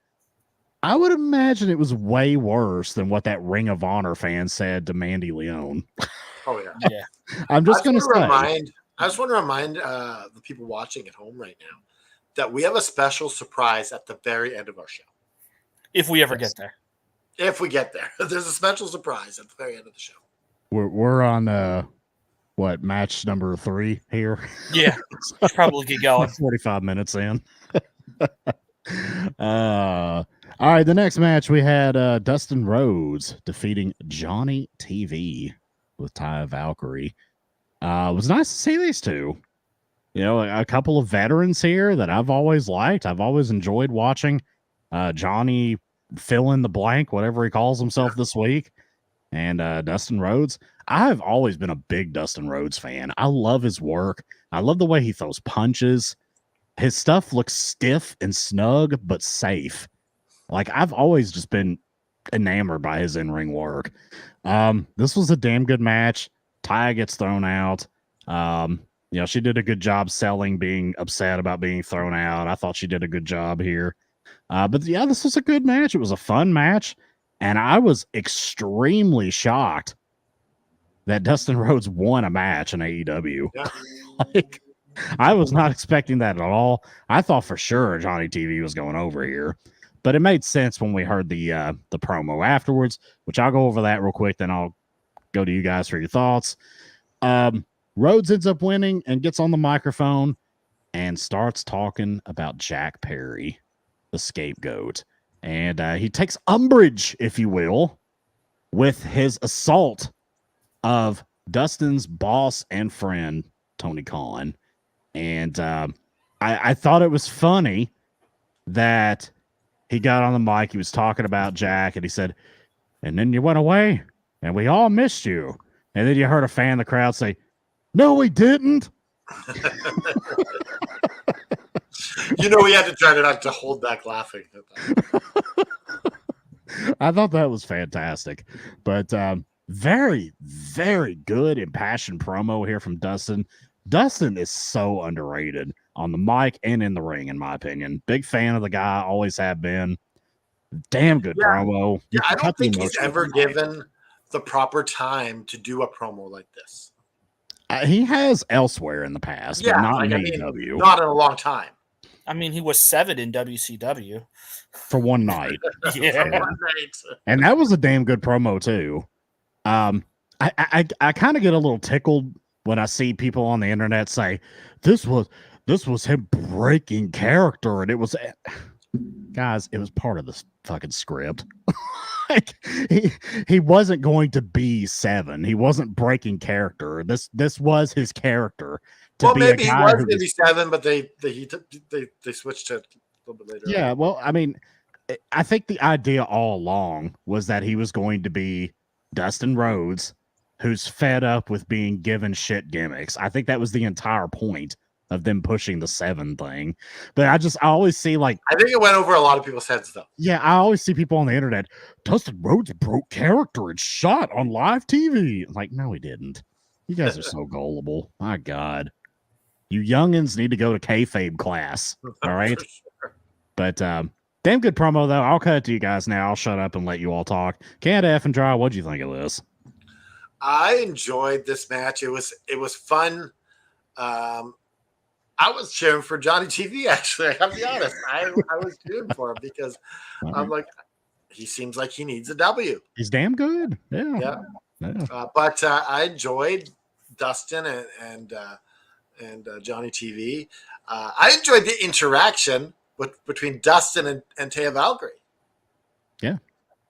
I would imagine it was way worse than what that Ring of Honor fan said to Mandy Leon. Oh, yeah. I'm just going to say. I just want to remind the people watching at home right now that we have a special surprise at the very end of our show. If we ever get there. If we get there, there's a special surprise at the very end of the show. We're on what, match number 3 here? Yeah, should probably get going. 45 minutes in. All right, the next match we had Dustin Rhodes defeating Johnny TV with Taya Valkyrie. It was nice to see these two. You know, a couple of veterans here that I've always liked. I've always enjoyed watching Johnny fill in the blank, whatever he calls himself this week, and Dustin Rhodes. I've always been a big Dustin Rhodes fan. I love his work. I love the way he throws punches. His stuff looks stiff and snug, but safe. Like, I've always just been enamored by his in-ring work. This was a damn good match. Taya gets thrown out. You know, she did a good job selling, being upset about being thrown out. I thought she did a good job here. But yeah, this was a good match. It was a fun match. And I was extremely shocked that Dustin Rhodes won a match in AEW. Yeah. Like, I was not expecting that at all. I thought for sure Johnny TV was going over here. But it made sense when we heard the promo afterwards, which I'll go over that real quick. Then I'll go to you guys for your thoughts. Rhodes ends up winning and gets on the microphone and starts talking about Jack Perry, the scapegoat. And he takes umbrage, if you will, with his assault of Dustin's boss and friend, Tony Khan. And I thought it was funny that he got on the mic, he was talking about Jack, and he said, and then you went away, and we all missed you. And then you heard a fan in the crowd say, no, we didn't. You know, we had to try not to hold back laughing at that. I thought that was fantastic. But very, very good impassioned promo here from Dustin. Dustin is so underrated on the mic and in the ring, in my opinion. Big fan of the guy, always have been. Damn good promo. Yeah, I don't think he's ever given the proper time to do a promo like this. He has elsewhere in the past, but not in AEW. Not in a long time. I mean, he was 7 in WCW. For one night. Yeah. For one night. And that was a damn good promo, too. I kind of get a little tickled when I see people on the internet say, this was him breaking character, and it was... Guys, it was part of the fucking script. Like, he wasn't going to be 7. He wasn't breaking character. This was his character. Well, maybe he was going to be 7, but they switched to a little bit later. Yeah, well, I mean, I think the idea all along was that he was going to be Dustin Rhodes, who's fed up with being given shit gimmicks. I think that was the entire point of them pushing the 7 thing. But I always see, like... I think it went over a lot of people's heads, though. Yeah, I always see people on the internet, Dustin Rhodes broke character and shot on live TV. I'm like, no, he didn't. You guys are so gullible. My God. You youngins need to go to kayfabe class. All right? Sure. But damn good promo, though. I'll cut it to you guys now. I'll shut up and let you all talk. Can't F and dry. What'd you think of this? I enjoyed this match. It was fun. I was cheering for Johnny TV, actually. I gotta be honest. I was cheering for him because I'm like, he seems like he needs a W. He's damn good. Yeah. But I enjoyed Dustin and Johnny TV. I enjoyed the interaction between Dustin and Taya Valkyrie. Yeah.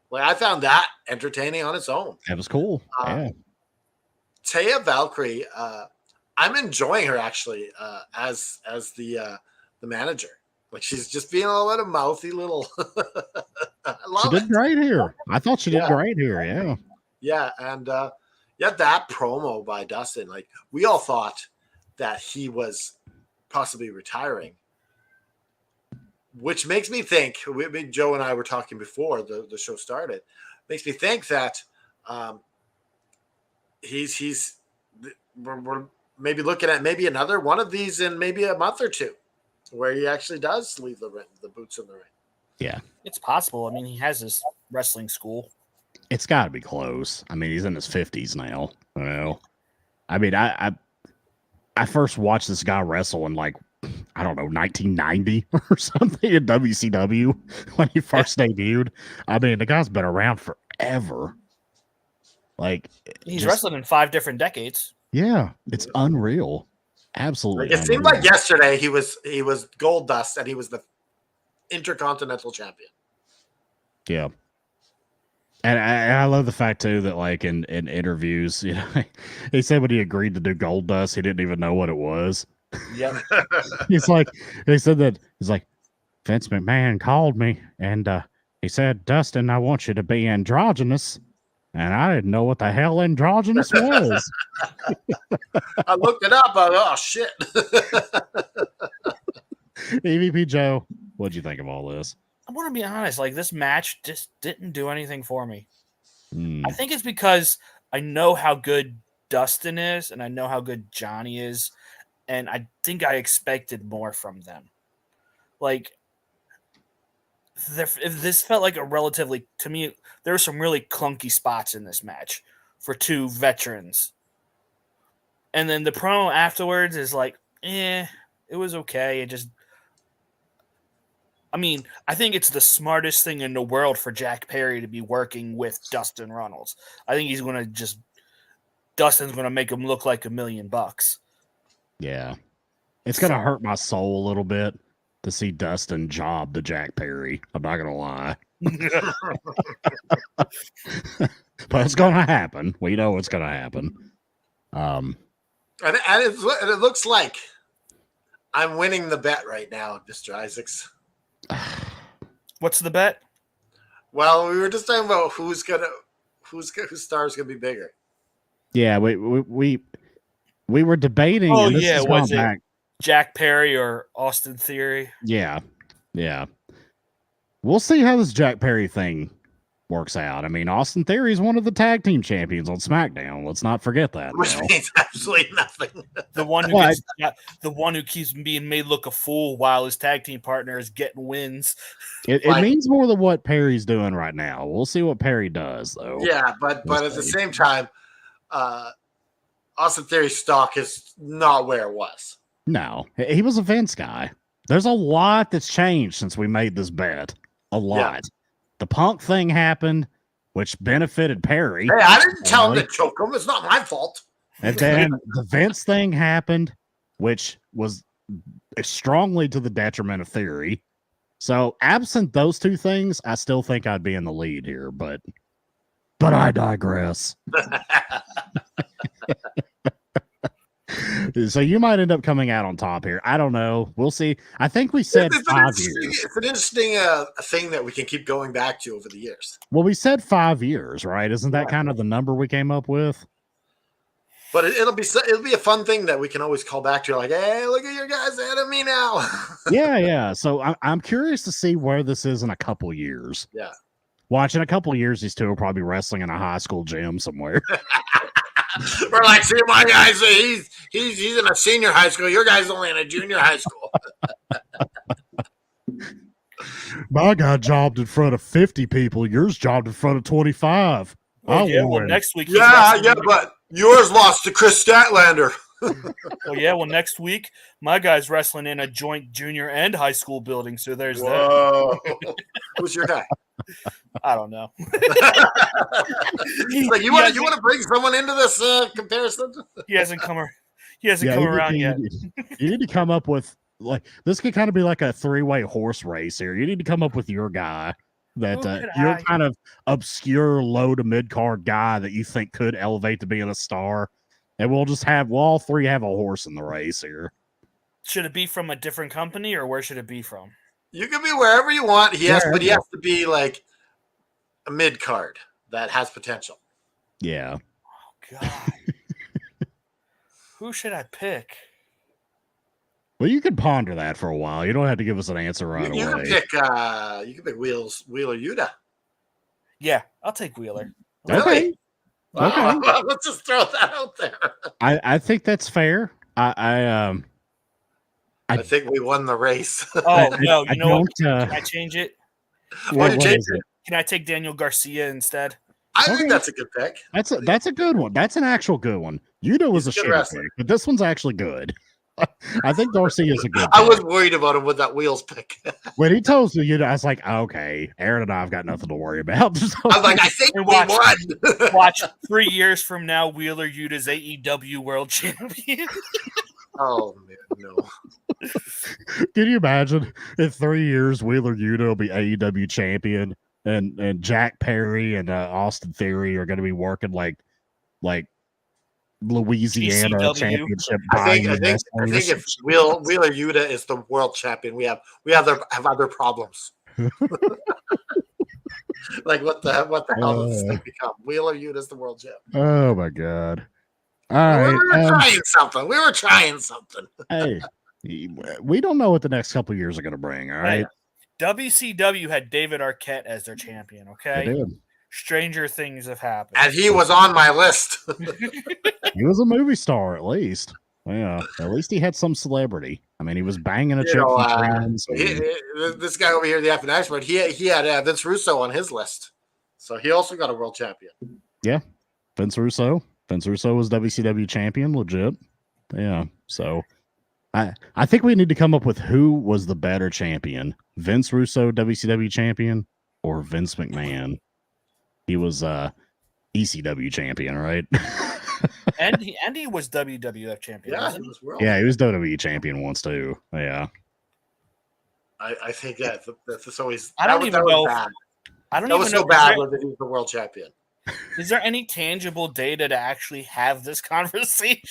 Like, I found that entertaining on its own. That was cool. Taya Valkyrie, I'm enjoying her actually as the manager. Like, she's just being a little bit of mouthy little. I love she did great here. I thought she did great here. Yeah. Yeah, and that promo by Dustin, like, we all thought that he was possibly retiring, which makes me think. Joe and I were talking before the show started. Makes me think that we're maybe looking at maybe another one of these in maybe a month or two, where he actually does leave the boots in the ring. Yeah, it's possible. I mean, he has his wrestling school. It's got to be close. I mean, he's in his 50s now. You know, I mean, I first watched this guy wrestle in like I don't know, 1990 or something in WCW when he first debuted. I mean, the guy's been around forever. Like, He's wrestling in 5 different decades. Yeah, it's unreal. Absolutely. Like, it seemed like yesterday he was Gold Dust and he was the Intercontinental Champion. Yeah. And I love the fact too that like in interviews, you know, he said when he agreed to do Gold Dust, he didn't even know what it was. Yep. He said that he's like, Vince McMahon called me and he said, Dustin, I want you to be androgynous. And I didn't know what the hell androgynous was. I looked it up. Oh shit. EVP Joe, what'd you think of all this? I want to be honest, like this match just didn't do anything for me. Mm. I think it's because I know how good Dustin is and I know how good Johnny is, and I think I expected more from them. Like, if this felt like a relatively, to me, there were some really clunky spots in this match for 2 veterans. And then the promo afterwards is like, it was okay. It just, I mean, I think it's the smartest thing in the world for Jack Perry to be working with Dustin Runnels. I think he's going to Dustin's going to make him look like $1 million. Yeah. It's going to hurt my soul a little bit to see Dustin job the Jack Perry. I'm not going to lie. But it's going to happen. We know it's going to happen. And it looks like I'm winning the bet right now, Mr. Isaacs. What's the bet? Well, we were just talking about whose star's gonna be bigger. Yeah, we were debating. Oh and this yeah, has was gone it back. Jack Perry or Austin Theory? Yeah. We'll see how this Jack Perry thing works out. I mean, Austin Theory is one of the tag team champions on SmackDown. Let's not forget that. Which means absolutely nothing. The one who keeps being made look a fool while his tag team partner is getting wins. It means more than what Perry's doing right now. We'll see what Perry does, though. Yeah, but at the same time, Austin Theory's stock is not where it was. No, he was a Vince guy. There's a lot that's changed since we made this bet. A lot. Yeah. The Punk thing happened, which benefited Perry. Hey, I didn't tell him to choke him. It's not my fault. And then the Vince thing happened, which was strongly to the detriment of Theory. So, absent those 2 things, I still think I'd be in the lead here, but I digress. So you might end up coming out on top here. I don't know. We'll see. I think we said 5 years. It's an interesting thing that we can keep going back to over the years. Well, we said 5 years, right? Isn't that kind of the number we came up with? But it'll be a fun thing that we can always call back to. Like, hey, look at your guys ahead of me now. Yeah. So I'm curious to see where this is in a couple years. Yeah. Watch in a couple years, these 2 will probably be wrestling in a high school gym somewhere. We're like, see, my guy's he's in a senior high school. Your guy's only in a junior high school. My guy jobbed in front of 50 people. Yours jobbed in front of 25. Well, next week. But yours lost to Chris Statlander. Next week, my guy's wrestling in a joint junior and high school building. So there's that. Who's your guy? I don't know. Like, you want to bring someone into this comparison? He hasn't come around yet. You need to come up with, like, this could kind of be like a 3-way horse race here. You need to come up with your guy that your kind of obscure low to mid card guy that you think could elevate to being a star, and we'll all 3 have a horse in the race here. Should it be from a different company, or where should it be from? You can be wherever you want. He has to be like a mid card that has potential. Yeah. Oh God. Who should I pick? Well, you could ponder that for a while. You don't have to give us an answer right away. You can pick Wheeler Yuta. Yeah, I'll take Wheeler. Okay. Okay. Let's just throw that out there. I think that's fair. I think we won the race. Oh no! You know what? Can I change it? What is it? Can I take Daniel Garcia instead? I think that's a good pick. That's a good one. That's an actual good one. Yuta was a shitty pick, but this one's actually good. I think Darcy is a good I pick. was worried about him with that wheels pick. When he told me, I was like, okay, Aaron and I have got nothing to worry about. I was like, I think And we won. Watch 3 years from now, Wheeler Yuta's AEW World Champion. Oh man, no. Can you imagine in 3 years Wheeler Yuta will be AEW champion and Jack Perry and Austin Theory are going to be working like Louisiana GCW. championship. I think wrestling. if Wheeler Yuta is the world champion, we have other problems. Like what the hell does this thing become? Wheeler Yuta is the world champ. Oh my god! All We right, were trying something. Hey, we don't know what the next couple of years are going to bring. All right, WCW had David Arquette as their champion. they Okay, did. stranger things have happened. And he was on my list. He was a movie star at least. Yeah, at least he had some celebrity. I mean, he was banging a chick from Friends. This guy over here, the F and expert, he had Vince Russo on his list, so he also got a world champion. Yeah, Vince Russo. Vince Russo was WCW champion, legit. Yeah, so I think we need to come up with who was the better champion: Vince Russo, WCW champion, or Vince McMahon. He was ECW champion, right? And he was WWF champion. Yeah, Wasn't he he? was world. Yeah, he was WWE champion once too. Yeah. I think that's always. I don't even know. Bad. I don't That even was know. so bad when he was the world champion. Is there any tangible data to actually have this conversation?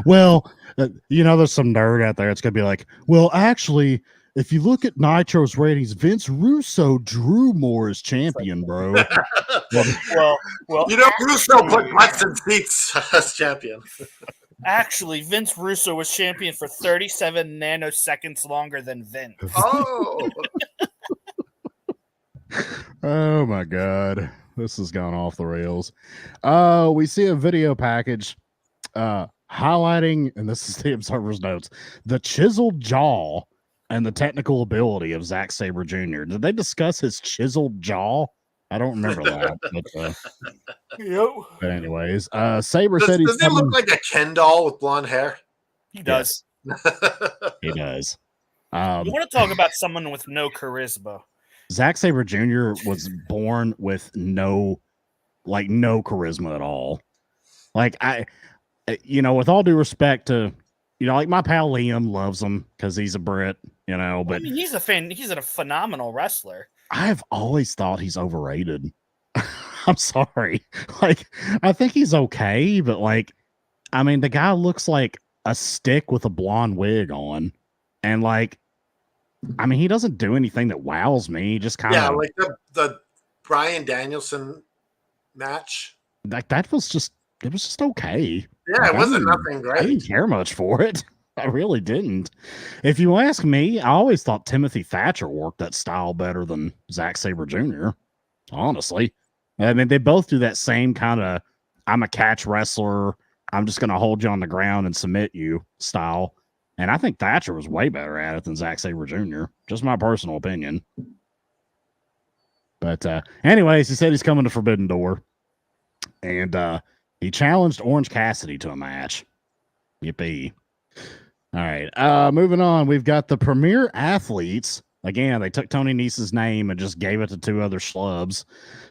Well, there's some nerd out there. It's gonna be like, well, actually, if you look at Nitro's ratings, Vince Russo drew more as champion, bro. well, Russo put butts in seats as champion. actually, Vince Russo was champion for 37 nanoseconds longer than Vince. Oh, Oh my god, this has gone off the rails. We see a video package highlighting, and this is the Observer's notes, the chiseled jaw and the technical ability of Zack Sabre Jr. Did they discuss his chiseled jaw? I don't remember that. But anyways, Sabre said does he look like a Ken doll with blonde hair? He does. He does. You want to talk about someone with no charisma? Zack Sabre Jr. was born with no charisma at all. Like with all due respect to, like my pal Liam loves him because he's a Brit, but I mean, he's a phenomenal wrestler. I've always thought he's overrated. I'm sorry. Like, I think he's okay, but the guy looks like a stick with a blonde wig on. And he doesn't do anything that wows me. He just kind of like the Bryan Danielson match. That was just okay. Yeah, it wasn't nothing great. I didn't care much for it. I really didn't. If you ask me, I always thought Timothy Thatcher worked that style better than Zack Sabre Jr. Honestly. I mean, they both do that same kind of I'm a catch wrestler, I'm just going to hold you on the ground and submit you style. And I think Thatcher was way better at it than Zack Sabre Jr. Just my personal opinion. But anyways, he said he's coming to Forbidden Door. And he challenged Orange Cassidy to a match. Yippee. All right. Moving on. We've got the Premier Athletes. Again, they took Tony Nese's name and just gave it to two other schlubs.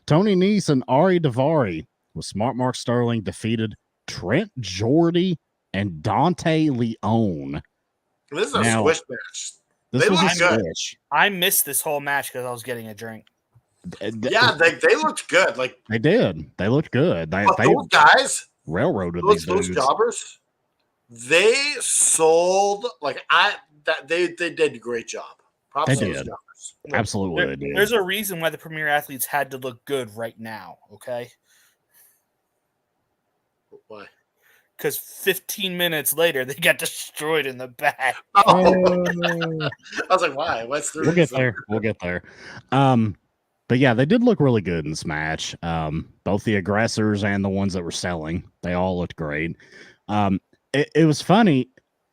Tony Nese and Ari Daivari with Smart Mark Sterling defeated Trent Jordy and Dante Leone. This is a squish match. This was a good. squish. I missed this whole match because I was getting a drink. Yeah, they looked good. They did. They looked good. They those guys railroaded those dudes. jobbers. They sold they did a great job. Props They to those did. jobbers. Absolutely, they did. There's a reason why the Premier Athletes had to look good right now. Okay. Why? Because 15 minutes later, they got destroyed in the back. Oh. I was like, why? What's the We'll get reason? there. We'll get there. But yeah, they did look really good in this match. Both the aggressors and the ones that were selling, they all looked great. It was funny.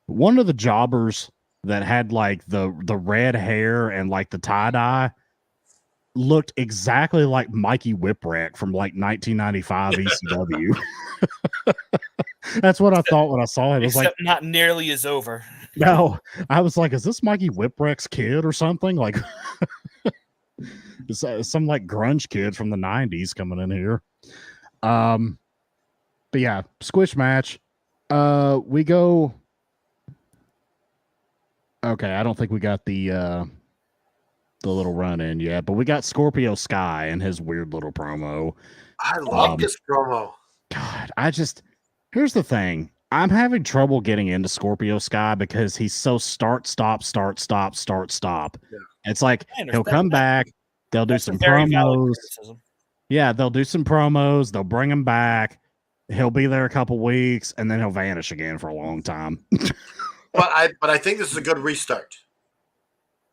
One of the jobbers that had the red hair and the tie-dye looked exactly like Mikey Whipwreck from 1995 ECW. That's what I thought when I saw it. I was like, Except not nearly as over. no. I was like, is this Mikey Whipwreck's kid or something? Like, some like grunge kid from the 90s coming in here. But yeah, squish match. We go. Okay, I don't think we got the little run in yet, but we got Scorpio Sky and his weird little promo. I love this promo. God, here's the thing. I'm having trouble getting into Scorpio Sky because he's so start, stop, start, stop, start, stop. Yeah. It's like I understand he'll come back, they'll do That's some a very valid promos. criticism. Yeah, they'll do some promos, they'll bring him back. He'll be there a couple weeks and then he'll vanish again for a long time. But I think this is a good restart.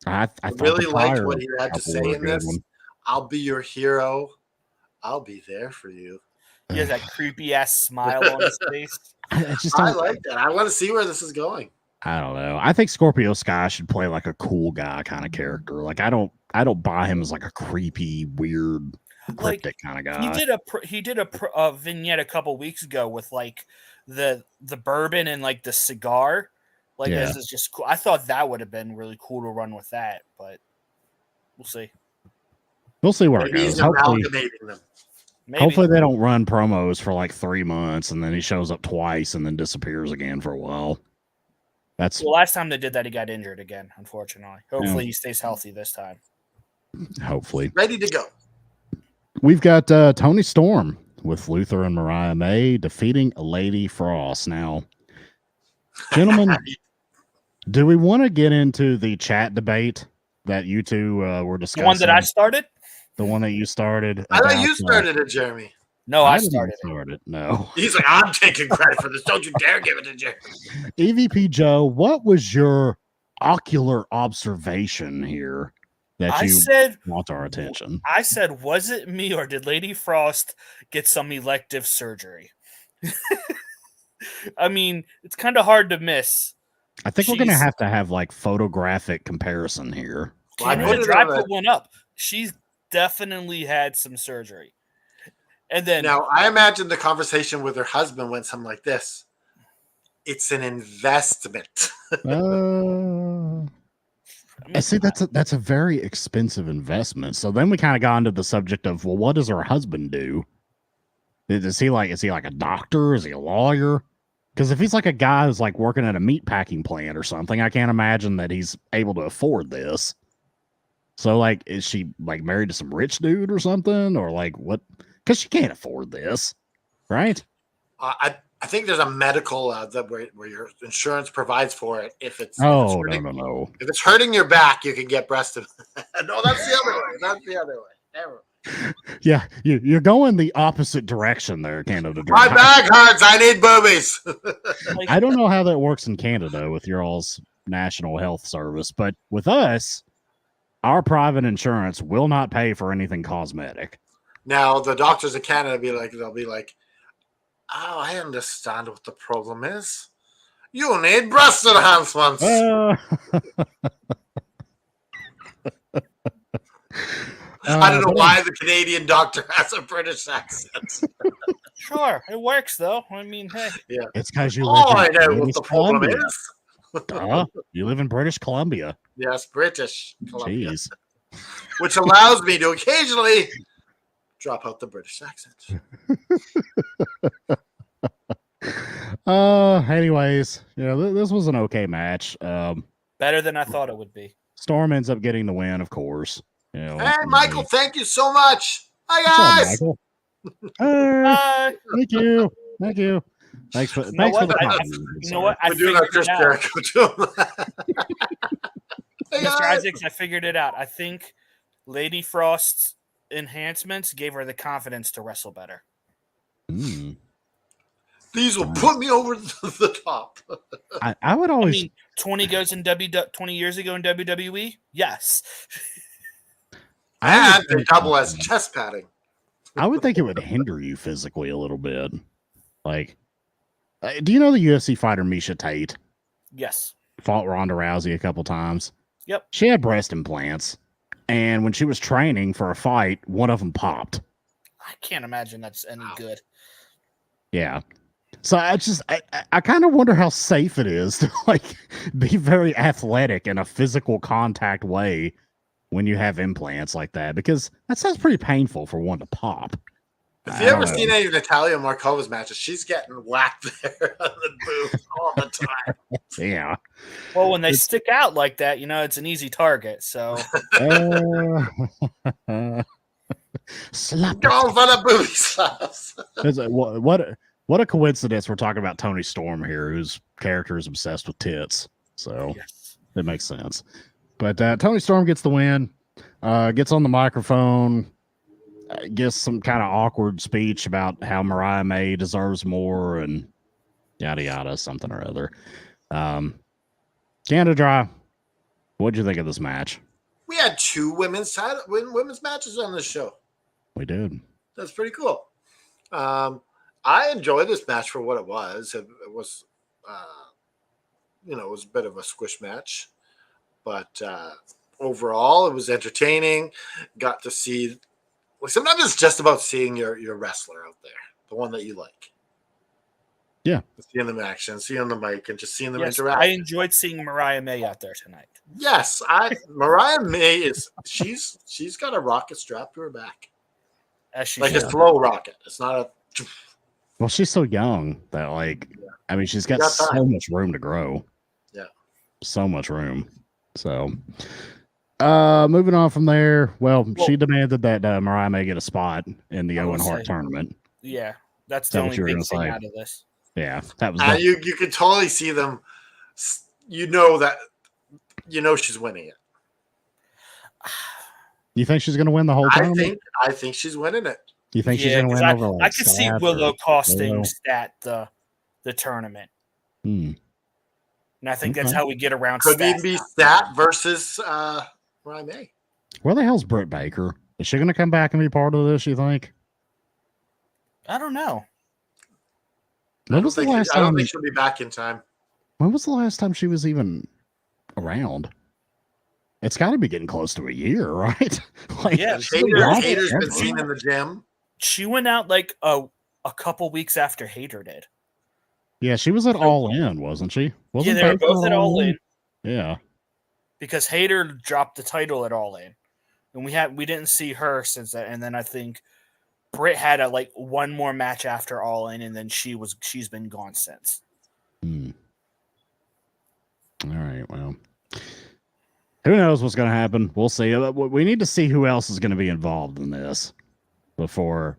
I really liked prior what he had to couple say were a in good this. one. I'll be your hero. I'll be there for you. He has that creepy ass smile on his face. I just I don't like that. I want to see where this is going. I don't know. I think Scorpio Sky should play like a cool guy kind of character. Like I don't buy him as like a creepy, weird, cryptic kind of guy. He did a vignette a couple weeks ago with like the bourbon and like the cigar. Like this is just cool. I thought that would have been really cool to run with that, but we'll see. We'll see where Maybe it he's goes. Hopefully, amalgamating them. Maybe. hopefully they don't run promos for like 3 months and then he shows up twice and then disappears again for a while. That's the last time they did that, he got injured again, unfortunately. Hopefully he stays healthy this time. hopefully. Ready to go. We've got Tony Storm with Luther and Mariah May defeating Lady Frost. Now, gentlemen, do we want to get into the chat debate that you two were discussing? The one that I started? The one that you started. I thought you started it, Jeremy. No, I didn't started start it. No. He's like, I'm taking credit for this. Don't you dare give it to Jeremy. EVP Joe, what was your ocular observation here that I you said, want our attention? I said, was it me or did Lady Frost get some elective surgery? I mean, it's kind of hard to miss. I think we're going to have like photographic comparison here. Well, I Put one up. She's definitely had some surgery. And then now I imagine the conversation with her husband went something like this. It's an investment. See, that's a very expensive investment. So then we kind of got into the subject of, well, what does her husband do? Is he like a doctor? Is he a lawyer? Because if he's like a guy who's like working at a meat packing plant or something, I can't imagine that he's able to afford this. So like, is she like married to some rich dude or something? Or like what? Because she can't afford this, right? I think there's a medical that where your insurance provides for it. If it's no. If it's hurting your back, you can get breast. No, that's the other way. That's the other way. Never. Yeah, you're going the opposite direction there, Canada. My back hurts. I need boobies. I don't know how that works in Canada with your all's national health service, but with us, our private insurance will not pay for anything cosmetic. Now the doctors in Canada they'll be like, oh, I understand what the problem is. You need breast enhancements. I don't know why the Canadian doctor has a British accent. Sure, it works though. I mean, hey, yeah, it's because you. I know what the problem is. You live in British Columbia. Yes, British Columbia. Jeez. Which allows me to occasionally drop out the British accent. Anyways, this was an okay match. Better than I thought it would be. Storm ends up getting the win, of course. Hey, Michael, thank you so much. Hi, guys. Up, Hi. Thank you. Thanks for the you know what? We're doing our Chris Jericho too. Hey, Mr. Isaacs, I figured it out. I think Lady Frost's enhancements gave her the confidence to wrestle better. These will put me over the top. I would always. I mean, 20 years ago in WWE? Yes. And they double as chest padding. I would think it would hinder you physically a little bit. Like, do you know the UFC fighter Misha Tate? Yes. Fought Ronda Rousey a couple times. Yep. She had breast implants. And when she was training for a fight, one of them popped. I can't imagine that's any good. Yeah. So I kind of wonder how safe it is to like be very athletic in a physical contact way when you have implants like that, because that sounds pretty painful for one to pop. If I you ever don't know. seen any of Natalia Markova's matches, she's getting whacked there on the booth all the time. Yeah. Well, when they stick out like that, it's an easy target. So Slap. Going for the booty slaps. What a coincidence we're talking about Tony Storm here, whose character is obsessed with tits. So yes. it makes sense. But Tony Storm gets the win, gets on the microphone, gives some kind of awkward speech about how Mariah May deserves more and yada yada, something or other. Canada Dry, what'd you think of this match? We had 2 women's matches on this show. We did. That's pretty cool. I enjoyed this match for what it was. It was, it was a bit of a squish match, but overall, it was entertaining. Got to see. Well, sometimes it's just about seeing your wrestler out there, the one that you like. Yeah, seeing them in action, seeing the mic, and just seeing them Yes, interact. I enjoyed seeing Mariah May out there tonight. Yes, Mariah May she's got a rocket strapped to her back, As she like should. a slow rocket. It's not a. well, she's so young that I mean, she's got so much room to grow. Yeah, so much room. So, moving on from there. Well, she demanded that Mariah May get a spot in the Owen Hart tournament. Yeah, that's the only big thing out of this. Yeah, that was. You could totally see them. You know she's winning it. You think she's going to win the whole tournament? I think she's winning it. You think she's going to win over? I could see Willow costing Stat the tournament. And I think that's how we get around. Could even be Stat versus Mariah May. Where the hell's Britt Baker? Is she going to come back and be part of this? You think? I don't know. I don't think she'll be back in time. When was the last time she was even around? It's got to be getting close to a year, right? Hater's been seen in the gym. She went out like a couple weeks after Hater did. Yeah, she was at All In, wasn't she? Yeah, they were both at All In. Yeah, because Hater dropped the title at All In, and we didn't see her since that. And then I think Britt had one more match after All In, and then she's been gone since. All right, well, who knows what's going to happen? We'll see. We need to see who else is going to be involved in this before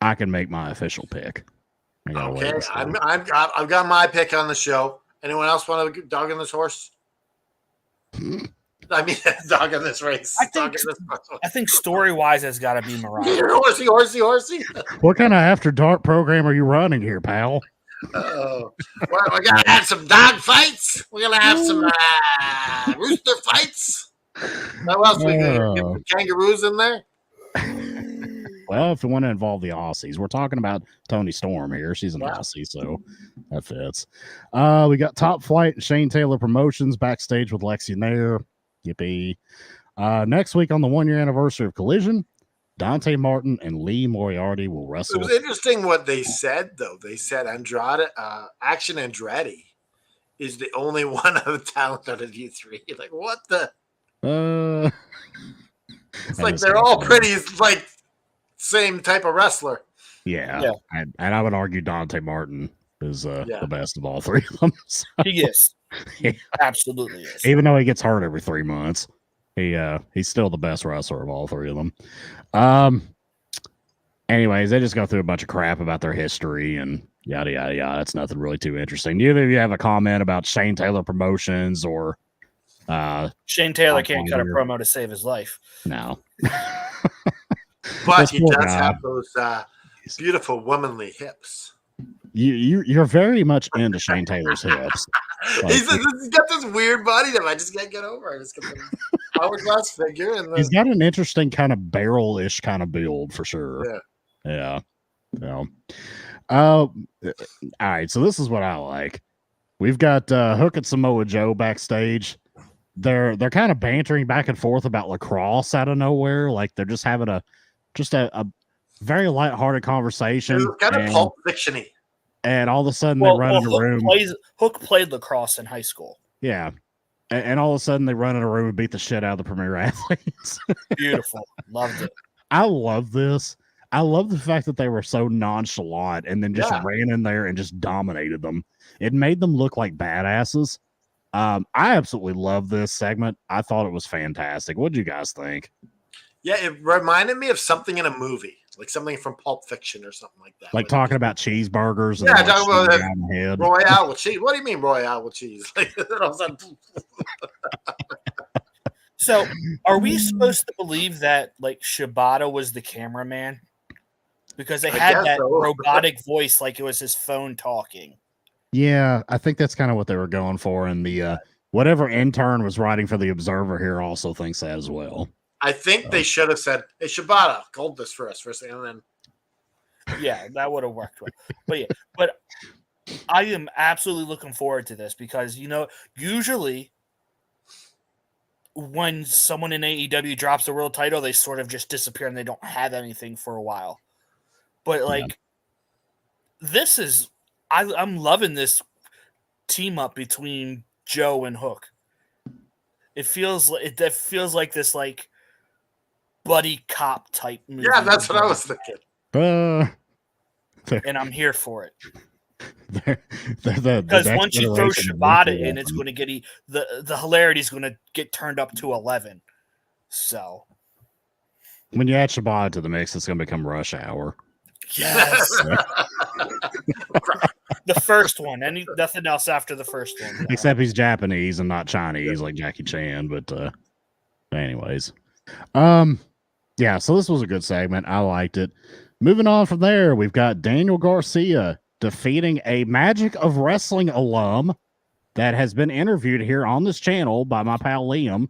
I can make my official pick. Okay, I've got my pick on the show. Anyone else want to dog in this horse? I mean, dog in this race. I think story-wise, it's got to be Mariah. Horsey. What kind of after dark program are you running here, pal? Well, we're gonna have some dog fights. We're gonna have some rooster fights. What else we gonna get some kangaroos in there? Well, if you want to involve the Aussies, we're talking about Tony Storm here. She's an Aussie, so that fits. We got Top Flight, Shane Taylor Promotions backstage with Lexi Nair. Yippee. Next week on the 1-year anniversary of Collision, Dante Martin and Lee Moriarty will wrestle. It was interesting what they said, though. They said Action Andretti is the only one of the talent out of you three. Like, what the? It's like they're all pretty, same type of wrestler. Yeah. And I would argue Dante Martin is the best of all three of them. So. He is. He absolutely is. Even though he gets hurt every 3 months, he's still the best wrestler of all three of them. Anyways, they just go through a bunch of crap about their history and yada yada yada. It's nothing really too interesting. Do either of you have a comment about Shane Taylor Promotions or Shane Taylor can't cut a promo to save his life? No. But he does have those beautiful womanly hips. You're very much into Shane Taylor's hips. He's got this weird body that I just can't get over. I just got an hourglass figure, and he's got an interesting kind of barrel-ish kind of build for sure. Yeah. All right. So this is what I like. We've got Hook and Samoa Joe backstage. They're kind of bantering back and forth about lacrosse out of nowhere. Like they're just having a very lighthearted conversation. It was kind of Pulp Fiction-y. And all of a sudden they run in a room. Hook played lacrosse in high school. Yeah. And all of a sudden they run in a room and beat the shit out of the premier athletes. Beautiful. Loved it. I love this. I love the fact that they were so nonchalant and then just ran in there and just dominated them. It made them look like badasses. I absolutely love this segment. I thought it was fantastic. What did you guys think? Yeah, it reminded me of something in a movie, like something from Pulp Fiction or something like that. Like talking about cheeseburgers. Yeah, and talking about the head. Royale with cheese. What do you mean Royale with cheese? Like, so, are we supposed to believe that like Shibata was the cameraman? Because they had that robotic voice, like it was his phone talking. Yeah, I think that's kind of what they were going for, and the whatever intern was writing for the Observer here also thinks that as well. I think they should have said, "Hey, Shibata, hold this for us for a second," and then yeah, that would have worked well. But I am absolutely looking forward to this because usually when someone in AEW drops a world title, they sort of just disappear and they don't have anything for a while. But this is, I'm loving this team up between Joe and Hook. It feels like this like buddy cop type movie. Yeah, that's what I was thinking. And I'm here for it. Because once you throw Shibata in, it's going to get the hilarity is going to get turned up to 11. So when you add Shibata to the mix, it's going to become Rush Hour. Yes. The first one, nothing else after the first one. No. Except he's Japanese and not Chinese like Jackie Chan. But anyways, yeah. So this was a good segment. I liked it. Moving on from there, we've got Daniel Garcia defeating a Magic of Wrestling alum that has been interviewed here on this channel by my pal Liam,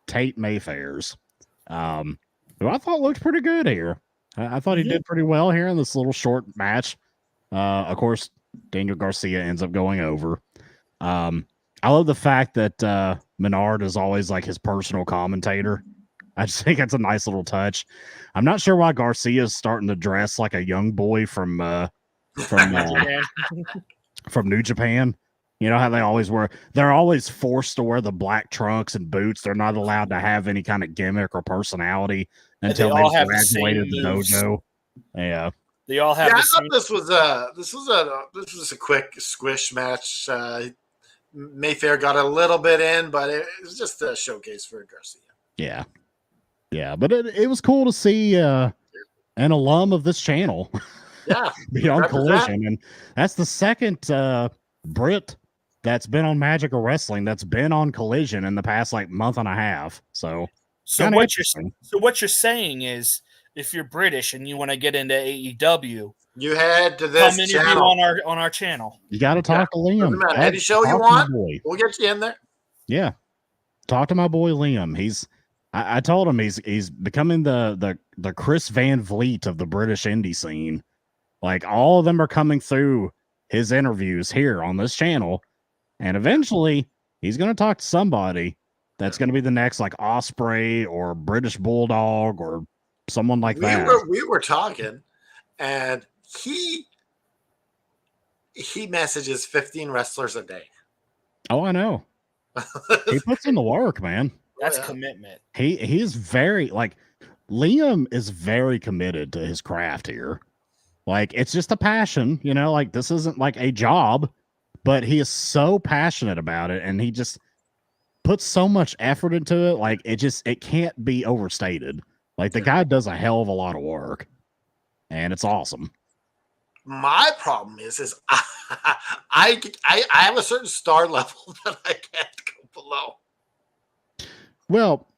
Tate Mayfairs, who I thought looked pretty good here. I thought he did pretty well here in this little short match. Of course, Daniel Garcia ends up going over. I love the fact that Menard is always like his personal commentator. I just think that's a nice little touch. I'm not sure why Garcia is starting to dress like a young boy from New Japan. You know how they always wear, they're always forced to wear the black trunks and boots. They're not allowed to have any kind of gimmick or personality until they've graduated the dojo. Yeah. They all have I thought this was a quick squish match. Mayfair got a little bit in, but it was just a showcase for Garcia. Yeah. Yeah, but it was cool to see an alum of this channel be on Collision. And that's the second Brit that's been on Magic or Wrestling that's been on Collision in the past like month and a half. So what you're saying is if you're British and you want to get into AEW, you head to this come interview on our channel. You got to talk to Liam. Any show you want, we'll get you in there. Yeah, talk to my boy Liam. I told him he's becoming the Chris Van Vliet of the British indie scene. Like all of them are coming through his interviews here on this channel, and eventually he's going to talk to somebody that's going to be the next like Osprey or British Bulldog or someone like that. We were talking, and he messages 15 wrestlers a day. Oh, I know. He puts in the work, man. That's commitment. He's very like Liam is very committed to his craft here. Like it's just a passion, like this isn't like a job, but he is so passionate about it and he just puts so much effort into it. Like it can't be overstated. Like the guy does a hell of a lot of work and it's awesome. My problem is I have a certain star level that I can't go below. Well,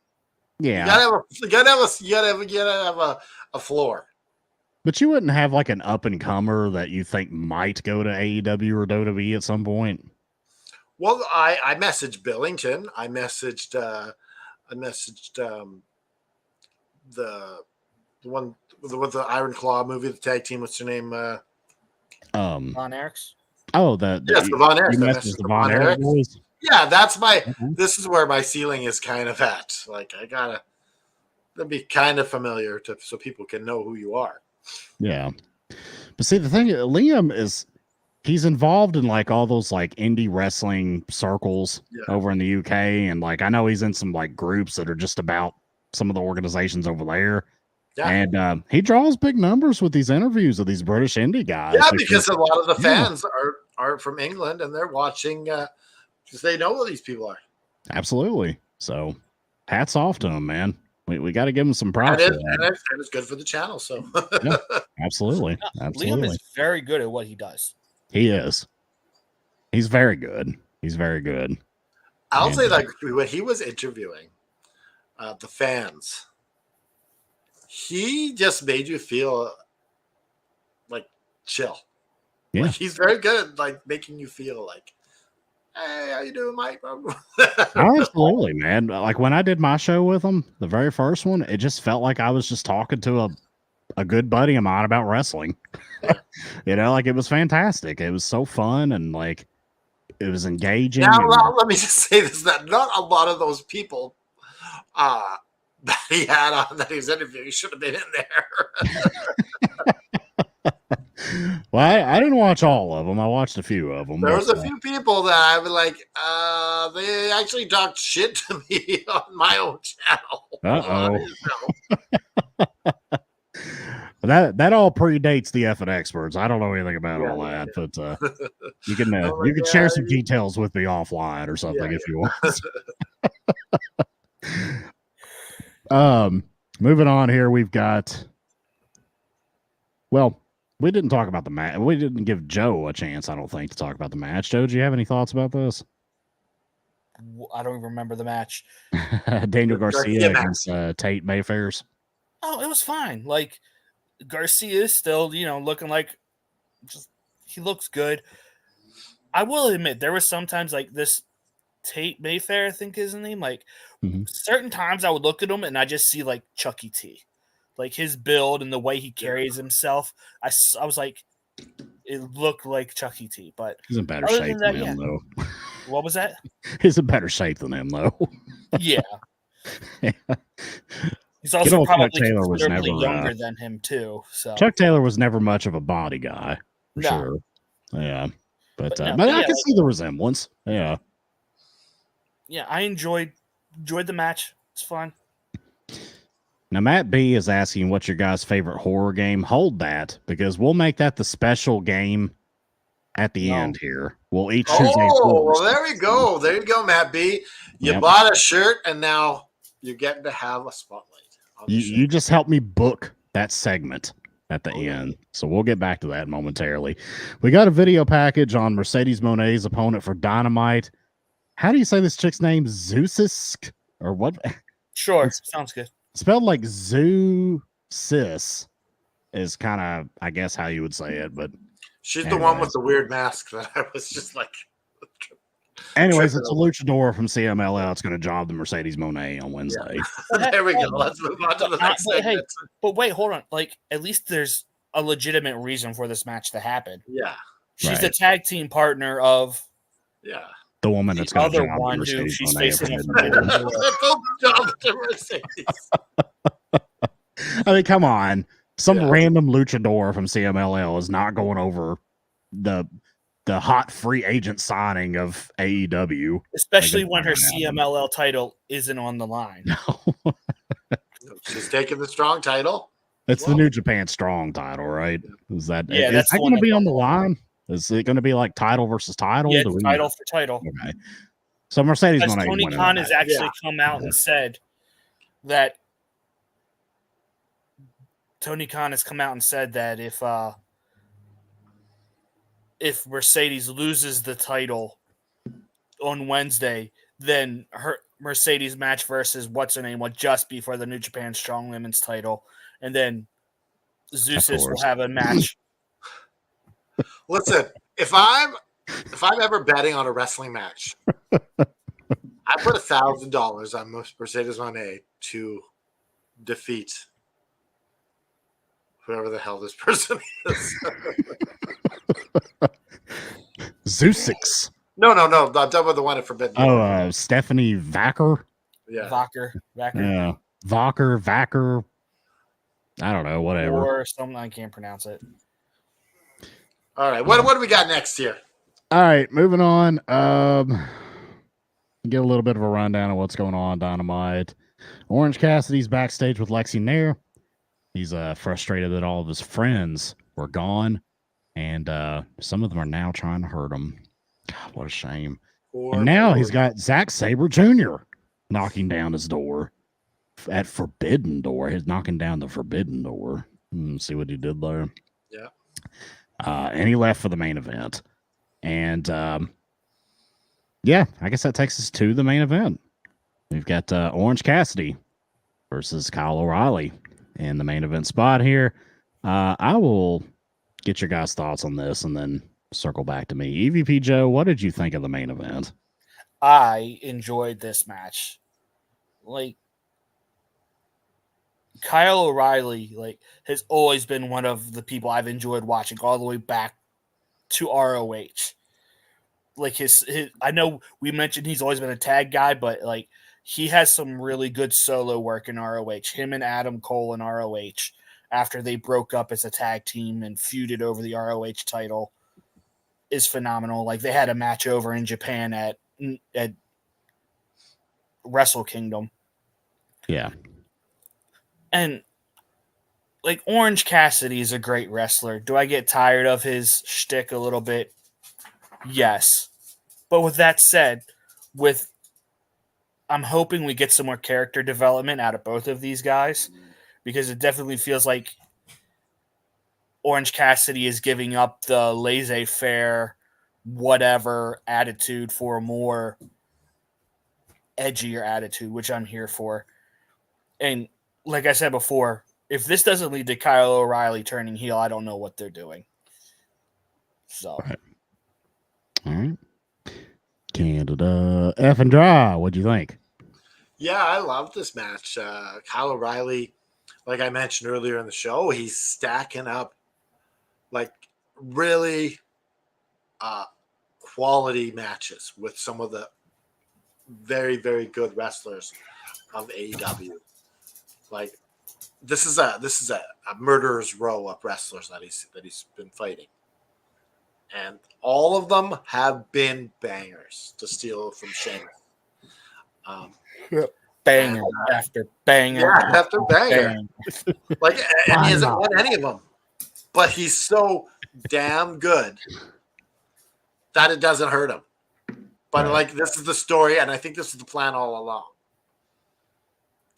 yeah. You gotta have a floor. But you wouldn't have like an up and comer that you think might go to AEW or WWE at some point. Well, I messaged Billington. I messaged the one with the Iron Claw movie, the tag team. What's her name? Von Erichs. Oh, the Von Erichs. The Von Erichs boys. Yeah, that's this is where my ceiling is kind of at. Like I gotta be kind of familiar so people can know who you are. Yeah. But see, the thing, Liam he's involved in like all those like indie wrestling circles over in the UK, and like I know he's in some like groups that are just about some of the organizations over there. Yeah. And he draws big numbers with these interviews of these British indie guys. Yeah, because a lot of the fans are from England and they're watching because they know who these people are. Absolutely. So hats off to him, man. We got to give him some props. And it's good for the channel. So yeah, absolutely. Liam is very good at what he does. He is. He's very good. He's very good. I'll say, like, when he was interviewing the fans, he just made you feel like chill. Yeah, like, he's very good at like making you feel like, hey, how you doing, Mike? absolutely, man. Like when I did my show with him, the very first one, it just felt like I was just talking to a good buddy of mine about wrestling. You know, like it was fantastic. It was so fun and like it was engaging. Now, let me just say this: that not a lot of those people that he had on that he was interviewing should have been in there. Well, I didn't watch all of them. I watched a few of them. There was a few people that I was like, they actually talked shit to me on my own channel. That all predates the effing experts. I don't know anything about all that, but you can share some details with me offline or something if you want. Moving on here, we've got. Well, we didn't talk about the match. We didn't give Joe a chance, I don't think, to talk about the match. Joe, do you have any thoughts about this? I don't even remember the match. Daniel Garcia against Tate Mayfairs. Oh, it was fine. Like Garcia is still, looking like he looks good. I will admit there was sometimes like this Tate Mayfair, I think is his name. Like certain times I would look at him and I just see like Chucky T. Like his build and the way he carries himself, I was like, it looked like Chucky T. But he's in better shape than him, though. What was that? He's in better shape than him, though. Yeah. He's also probably considerably younger than him too. So Chuck Taylor was never much of a body guy, for sure. Yeah, but I can see the resemblance. Yeah. Yeah, I enjoyed the match. It's fun. Now, Matt B is asking, what's your guys' favorite horror game? Hold that, because we'll make that the special game at the end here. We'll each choose a horror. Well, there we go. There you go, Matt B. You bought a shirt, and now you're getting to have a spotlight. You just helped me book that segment at the end. So we'll get back to that momentarily. We got a video package on Mercedes Monet's opponent for Dynamite. How do you say this chick's name? Zeusisk? Or what? Sure. Sounds good. Spelled like Zeusis is kind of, I guess, how you would say it. But she's the one with the weird mask that I was just like. Anyways, it's a luchador from CMLL. It's going to job the Mercedes Monet on Wednesday. Yeah. There we go. Let's move on to the next segment. But wait, hold on. Like, at least there's a legitimate reason for this match to happen. Yeah. She's the tag team partner of the woman that's got other one who she's facing. I mean, come on. Some random luchador from CMLL is not going over the hot free agent signing of AEW. Especially when her CMLL title isn't on the line. No. She's taking the strong title. It's the New Japan Strong title, right? Is that that's going to be on the line? Is it going to be like title versus title? Yeah, title for title. Okay. So Mercedes Monet. Tony Khan has actually come out and said that if Mercedes loses the title on Wednesday, then her Mercedes match versus what's her name will just be for the New Japan Strong Women's title, and then Zeusis will have a match. Listen, if I'm ever betting on a wrestling match, I put $1,000 on Mercedes Moné to defeat whoever the hell this person is. Zeusix. No. I'm done with the one at Forbidden. Oh, Stephanie Vacker. Yeah. Vacker. Yeah. Vacker. I don't know, whatever. Or something, I can't pronounce it. All right, what do we got next here? All right, moving on. Get a little bit of a rundown of what's going on. Dynamite. Orange Cassidy's backstage with Lexi Nair. He's frustrated that all of his friends were gone, and some of them are now trying to hurt him. God, what a shame. And now he's got Zack Sabre Jr. knocking down his door at Forbidden Door. He's knocking down the Forbidden Door. See what he did there? Yeah. And he left for the main event. And yeah, I guess that takes us to the main event. We've got Orange Cassidy versus Kyle O'Reilly in the main event spot here. I will get your guys' thoughts on this and then circle back to me. EVP Joe, what did you think of the main event? I enjoyed this match. Like, Kyle O'Reilly, has always been one of the people I've enjoyed watching all the way back to ROH. His I know we mentioned he's always been a tag guy, but he has some really good solo work in ROH. Him and Adam Cole in ROH after they broke up as a tag team and feuded over the ROH title is phenomenal. They had a match over in Japan at Wrestle Kingdom. Yeah. And Orange Cassidy is a great wrestler. Do I get tired of his shtick a little bit? Yes. But with that said, I'm hoping we get some more character development out of both of these guys, because it definitely feels like Orange Cassidy is giving up the laissez-faire, whatever attitude for a more edgier attitude, which I'm here for. And like I said before, if this doesn't lead to Kyle O'Reilly turning heel, I don't know what they're doing. So, all right. Canada F and Dry, what'd you think? Yeah, I love this match. Kyle O'Reilly, like I mentioned earlier in the show, he's stacking up really quality matches with some of the very, very good wrestlers of AEW. This is a murderer's row of wrestlers that he's been fighting, and all of them have been bangers, to steal from Sheamus. Banger after banger after banger. And he hasn't won any of them, but he's so damn good that it doesn't hurt him. But this is the story, and I think this is the plan all along.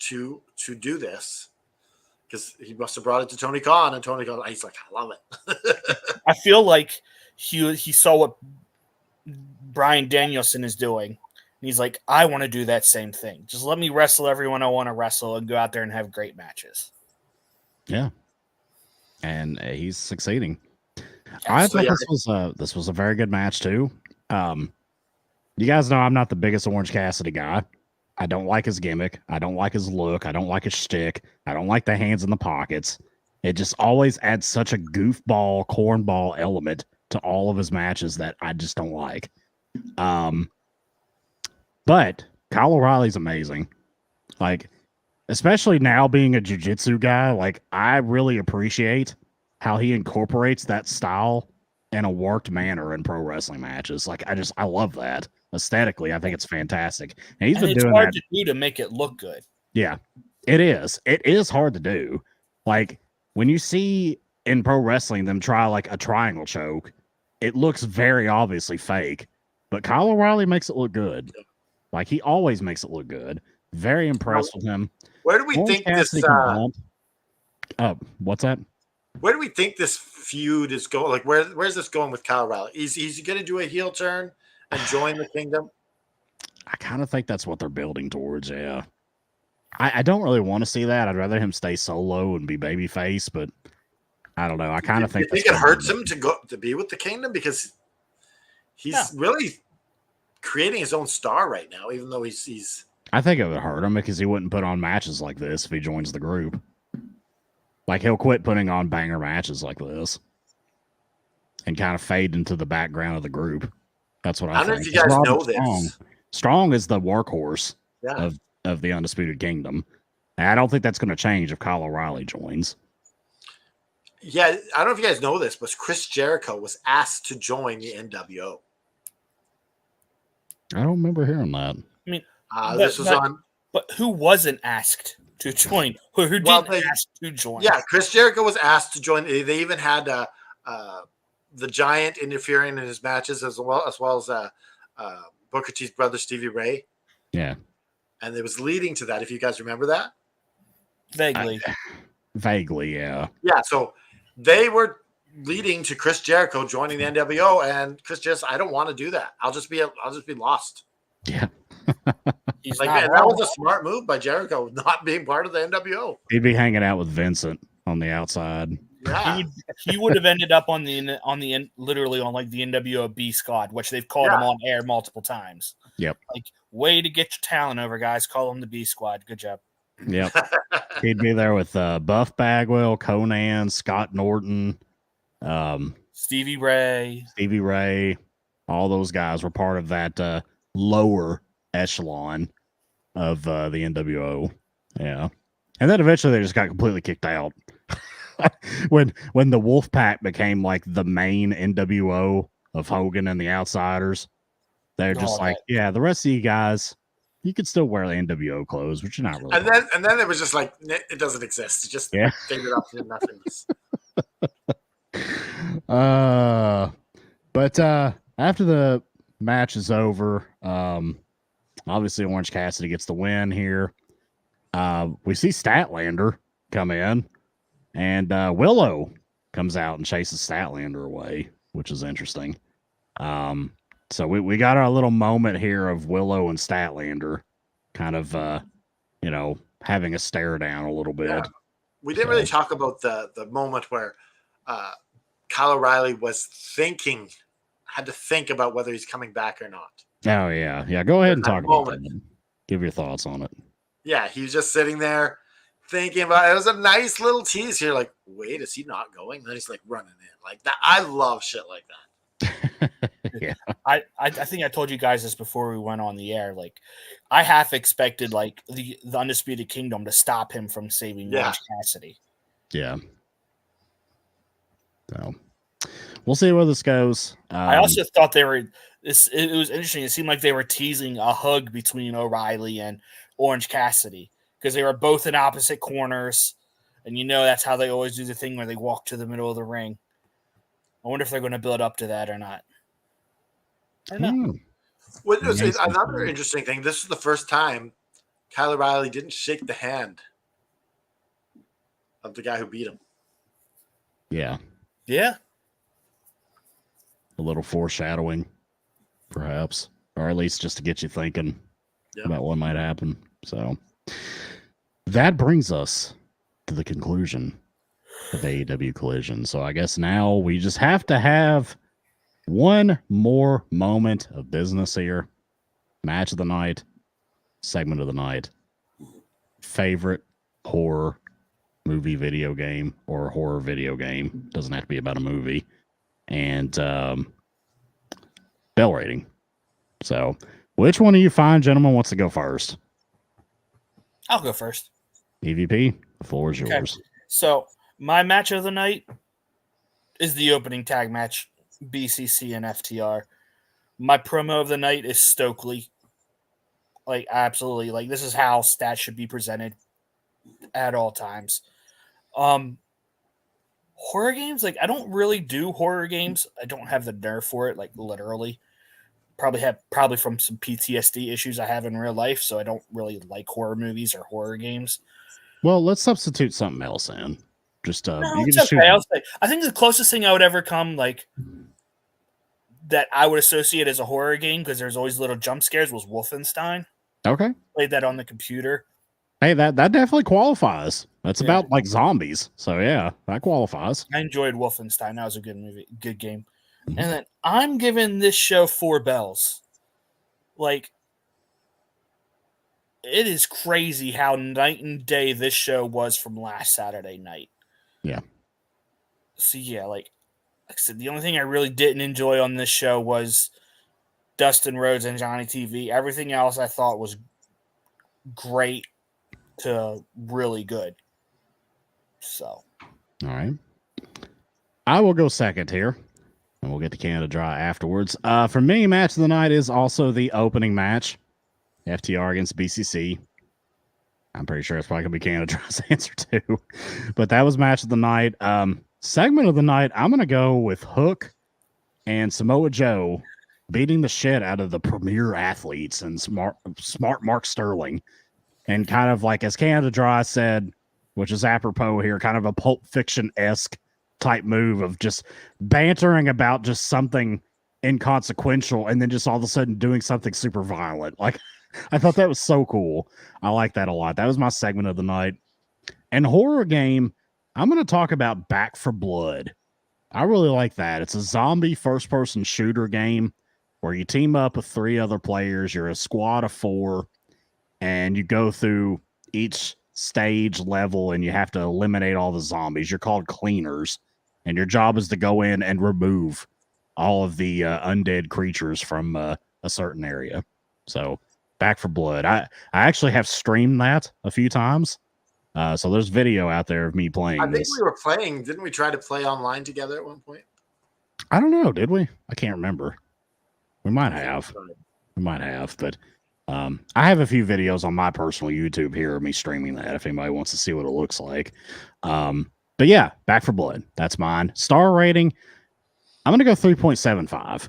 To do this, because he must have brought it to Tony Khan, and Tony Khan, he's like, I love it. I feel like he saw what Bryan Danielson is doing, and he's like, I want to do that same thing. Just let me wrestle everyone I want to wrestle and go out there and have great matches. Yeah, and he's succeeding. I thought this was a very good match too. You guys know I'm not the biggest Orange Cassidy guy. I don't like his gimmick. I don't like his look. I don't like his shtick. I don't like the hands in the pockets. It just always adds such a goofball, cornball element to all of his matches that I just don't like. But Kyle O'Reilly's amazing. Especially now being a jiu-jitsu guy, I really appreciate how he incorporates that style in a worked manner in pro wrestling matches. I love that. Aesthetically, I think it's fantastic. And he's been doing hard that to do to make it look good. Yeah, it is. It is hard to do. When you see in pro wrestling them try a triangle choke, it looks very obviously fake. But Kyle O'Reilly makes it look good. He always makes it look good. Very impressed with him. Where do we think this? What's that? Where do we think this feud is going? Where's this going with Kyle O'Reilly? He's going to do a heel turn and join the Kingdom? I kind of think that's what they're building towards, yeah. I don't really want to see that. I'd rather him stay solo and be babyface, but I don't know. I kind of think it hurts him to be with the Kingdom, because he's really creating his own star right now, even though he's I think it would hurt him because he wouldn't put on matches like this if he joins the group. He'll quit putting on banger matches like this and kind of fade into the background of the group. That's what I think. don't know if you guys know this. Strong is the workhorse of the Undisputed Kingdom. And I don't think that's going to change if Kyle O'Reilly joins. Yeah, I don't know if you guys know this, but Chris Jericho was asked to join the NWO. I don't remember hearing that. I mean, This was on. But who wasn't asked to join? Who didn't ask to join? Yeah, Chris Jericho was asked to join. They even had the Giant interfering in his matches as well as Booker T's brother Stevie Ray. Yeah, and it was leading to that. If you guys remember that, vaguely, yeah. Yeah, so they were leading to Chris Jericho joining the NWO, and Chris just, I don't want to do that. I'll just be lost. Yeah. Man, that was a smart move by Jericho, not being part of the NWO. He'd be hanging out with Vincent on the outside. Yeah, he would have ended up literally on like the NWO B squad, which they've called him on air multiple times. Yep. Like, way to get your talent over, guys. Call him the B squad. Good job. Yep. He'd be there with Buff Bagwell, Conan, Scott Norton, Stevie Ray. All those guys were part of that lower echelon of the NWO. Yeah. And then eventually they just got completely kicked out. when the Wolfpack became like the main NWO of Hogan and the Outsiders, they're just the rest of you guys, you could still wear the NWO clothes, which you're not really. And then it was just like, it doesn't exist. It just faded up to nothingness. But after the match is over, obviously Orange Cassidy gets the win here. We see Statlander come in, and Willow comes out and chases Statlander away, which is interesting. So we got our little moment here of Willow and Statlander kind of, having a stare down a little bit. Yeah. We didn't really talk about the moment where Kyle O'Reilly had to think about whether he's coming back or not. Oh, yeah. Yeah, go ahead and talk about that. Give your thoughts on it. Yeah, he was just sitting there thinking about it. It was a nice little tease here. Like, wait, is he not going? And then he's like running in. Like that. I love shit like that. Yeah. I think I told you guys this before we went on the air. Like, I half expected like the Undisputed Kingdom to stop him from saving Orange Cassidy. Yeah. So we'll see where this goes. I also thought it was interesting. It seemed like they were teasing a hug between O'Reilly and Orange Cassidy because they were both in opposite corners, and that's how they always do the thing where they walk to the middle of the ring. I wonder if they're going to build up to that or not. I don't know. Another interesting thing. This is the first time Kyle O'Reilly didn't shake the hand of the guy who beat him. Yeah. Yeah. A little foreshadowing, perhaps, or at least just to get you thinking about what might happen. So that brings us to the conclusion of AEW Collision. So I guess now we just have to have one more moment of business here. Match of the night, segment of the night, favorite horror movie video game or horror video game. Doesn't have to be about a movie. And bell rating. So which one of you fine gentlemen wants to go first? I'll go first. EVP, the floor is yours. So my match of the night is the opening tag match, BCC and FTR. My promo of the night is Stokely. Like, absolutely. Like, this is how stats should be presented at all times. Horror games, like, I don't really do horror games. I don't have the nerve for it, like, literally. Probably from some PTSD issues I have in real life, so I don't really like horror movies or horror games. Well, let's substitute something else in. Just no, you can it's just okay. I'll say, I think the closest thing I would ever come, like, that I would associate as a horror game, because there's always little jump scares, was Wolfenstein. Okay. Played that on the computer. Hey, that definitely qualifies. That's about like zombies. So yeah, that qualifies. I enjoyed Wolfenstein. That was a good movie, good game. Mm-hmm. And then I'm giving this show 4 bells. Like, it is crazy how night and day this show was from last Saturday night. Yeah. So yeah, like I said, the only thing I really didn't enjoy on this show was Dustin Rhodes and Johnny TV. Everything else I thought was great to really good. So. All right. I will go second here, and we'll get to Canada Dry afterwards. For me, match of the night is also the opening match, FTR against BCC. I'm pretty sure it's probably gonna be Canada Dry's answer too, but that was match of the night. Segment of the night, I'm gonna go with Hook and Samoa Joe beating the shit out of the premier athletes and smart Mark Sterling, and kind of like as Canada Dry said, which is apropos here, kind of a Pulp Fiction-esque type move of just bantering about just something inconsequential and then just all of a sudden doing something super violent. Like, I thought that was so cool. I like that a lot. That was my segment of the night. And horror game, I'm going to talk about Back for Blood. I really like that. It's a zombie first-person shooter game where you team up with 3 other players. You're a squad of 4, and you go through each stage level, and you have to eliminate all the zombies. You're called cleaners, and your job is to go in and remove all of the undead creatures from a certain area. So, Back for Blood. I actually have streamed that a few times. So there's video out there of me playing I think this. we were playing. Didn't we try to play online together at one point? I don't know. Did we? I can't remember. We might have. But I have a few videos on my personal YouTube here of me streaming that if anybody wants to see what it looks like. But yeah, Back for Blood. That's mine. Star rating, I'm going to go 3.75.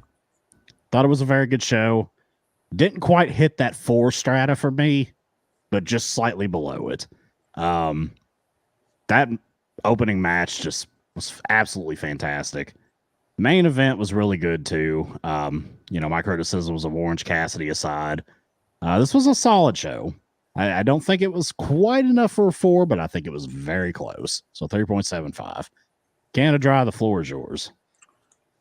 Thought it was a very good show. Didn't quite hit that 4 strata for me, but just slightly below it. That opening match just was absolutely fantastic. Main event was really good too. My criticisms of Orange Cassidy aside, this was a solid show. I don't think it was quite enough for a 4, but I think it was very close. So 3.75. Canada Dry, the floor is yours.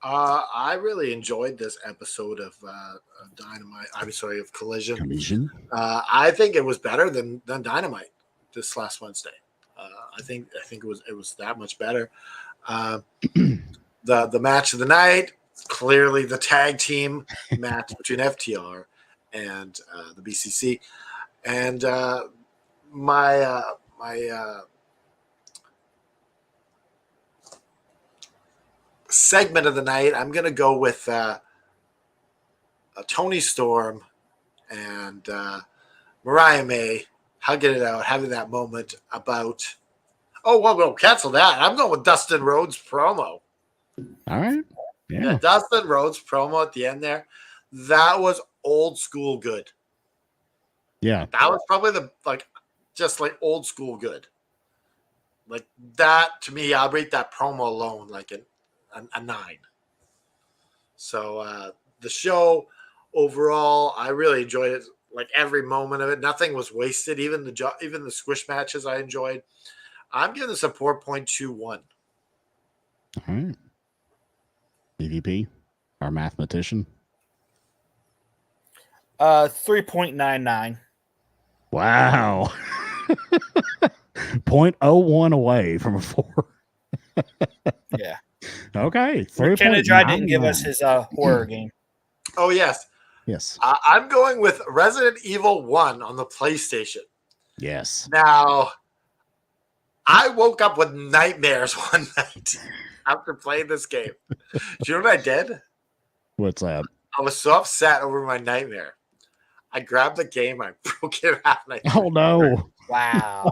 I really enjoyed this episode of Dynamite. I'm sorry, of Collision. I think it was better than Dynamite this last Wednesday. I think it was that much better. The match of the night, clearly the tag team match between FTR and the BCC, and my segment of the night, I'm gonna go with Tony Storm and Mariah May hugging it out, having that moment about. Oh, well, we'll cancel that. I'm going with Dustin Rhodes promo. All right. Yeah. Dustin Rhodes promo at the end there. That was old school good. Yeah. That was probably just old school good. Like that to me, I'll rate that promo alone like a 9. So the show overall, I really enjoyed it. Like every moment of it, nothing was wasted. Even the squish matches I enjoyed. I'm giving this a 4.21. All right. BVP, our mathematician. 3.99. Wow. 0.01 away from a 4. Yeah. Okay. Canada Dry didn't give us his horror game. Oh, yes. Yes. I'm going with Resident Evil 1 on the PlayStation. Yes. Now, I woke up with nightmares one night after playing this game. Do you know what I did? What's that? I was so upset over my nightmare. I grabbed the game, I broke it out. Oh, no. Wow.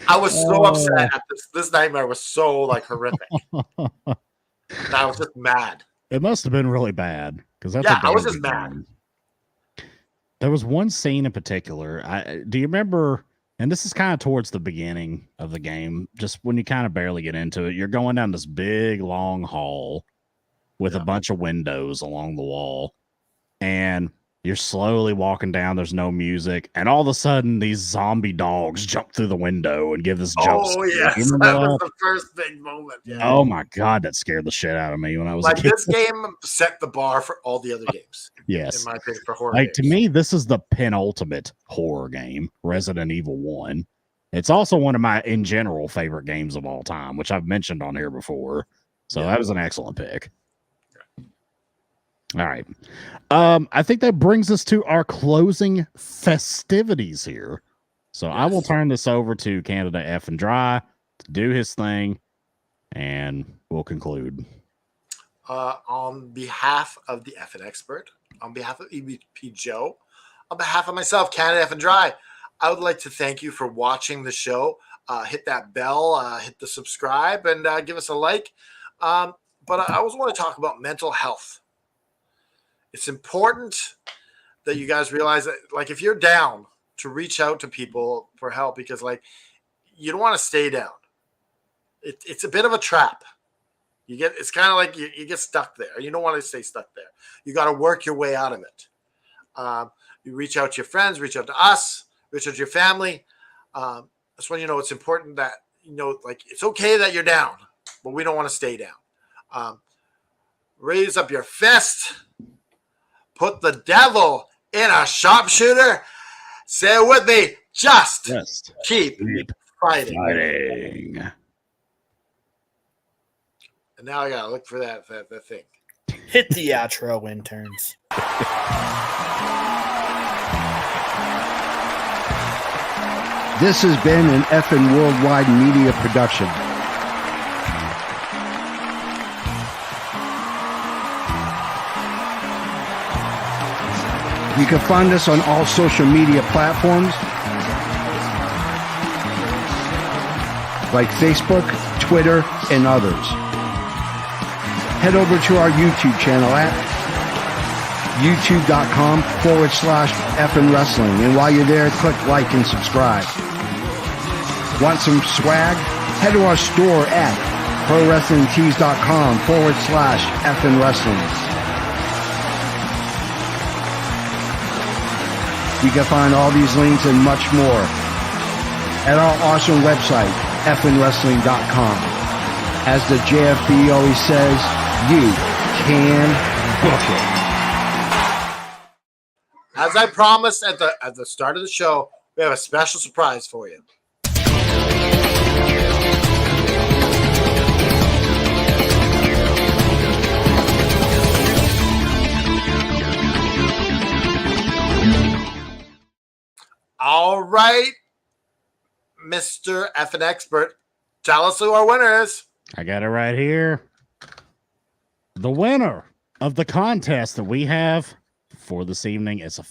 I was so upset at this nightmare was so horrific. And I was just mad. It must have been really bad because that's I was just mad. There was one scene in particular. Do you remember? And this is kind of towards the beginning of the game, just when you kind of barely get into it. You're going down this big long hall with a bunch of windows along the wall, and you're slowly walking down. There's no music, and all of a sudden, these zombie dogs jump through the window and give this jump. Oh yes, that was the first big moment. Yeah. Oh my god, that scared the shit out of me when I was a kid. This game set the bar for all the other games. Yes, in my opinion, for horror. Games. To me, this is the penultimate horror game, Resident Evil 1. It's also one of my, in general, favorite games of all time, which I've mentioned on here before. So that was an excellent pick. All right. I think that brings us to our closing festivities here. So I will turn this over to Canada F and Dry to do his thing. and we'll conclude. On behalf of the F and Expert, on behalf of EVP Joe, on behalf of myself, Canada F and Dry, I would like to thank you for watching the show. Hit that bell, hit the subscribe, and give us a like. But I also want to talk about mental health. It's important that you guys realize that, like, if you're down, to reach out to people for help, because, like, you don't want to stay down. It's a bit of a trap. It's kind of like you get stuck there. You don't want to stay stuck there. You got to work your way out of it. You reach out to your friends, reach out to us, reach out to your family. That's when it's important that, like, it's okay that you're down, but we don't want to stay down. Raise up your fist. Put the devil in a sharpshooter. Say it with me. Just keep fighting. And now I gotta look for that thing. Hit the outro, interns. This has been an effing worldwide media production. You can find us on all social media platforms like Facebook, Twitter, and others. Head over to our YouTube channel at youtube.com/effing wrestling. And while you're there, click like and subscribe. Want some swag? Head to our store at prowrestlingtees.com/effing wrestling. You can find all these links and much more at our awesome website, effingwrestling.com. As the JFB always says, you can book it. As I promised at the start of the show, we have a special surprise for you. All right, Mr. F and Expert, tell us who our winner is. I got it right here. The winner of the contest that we have for this evening is a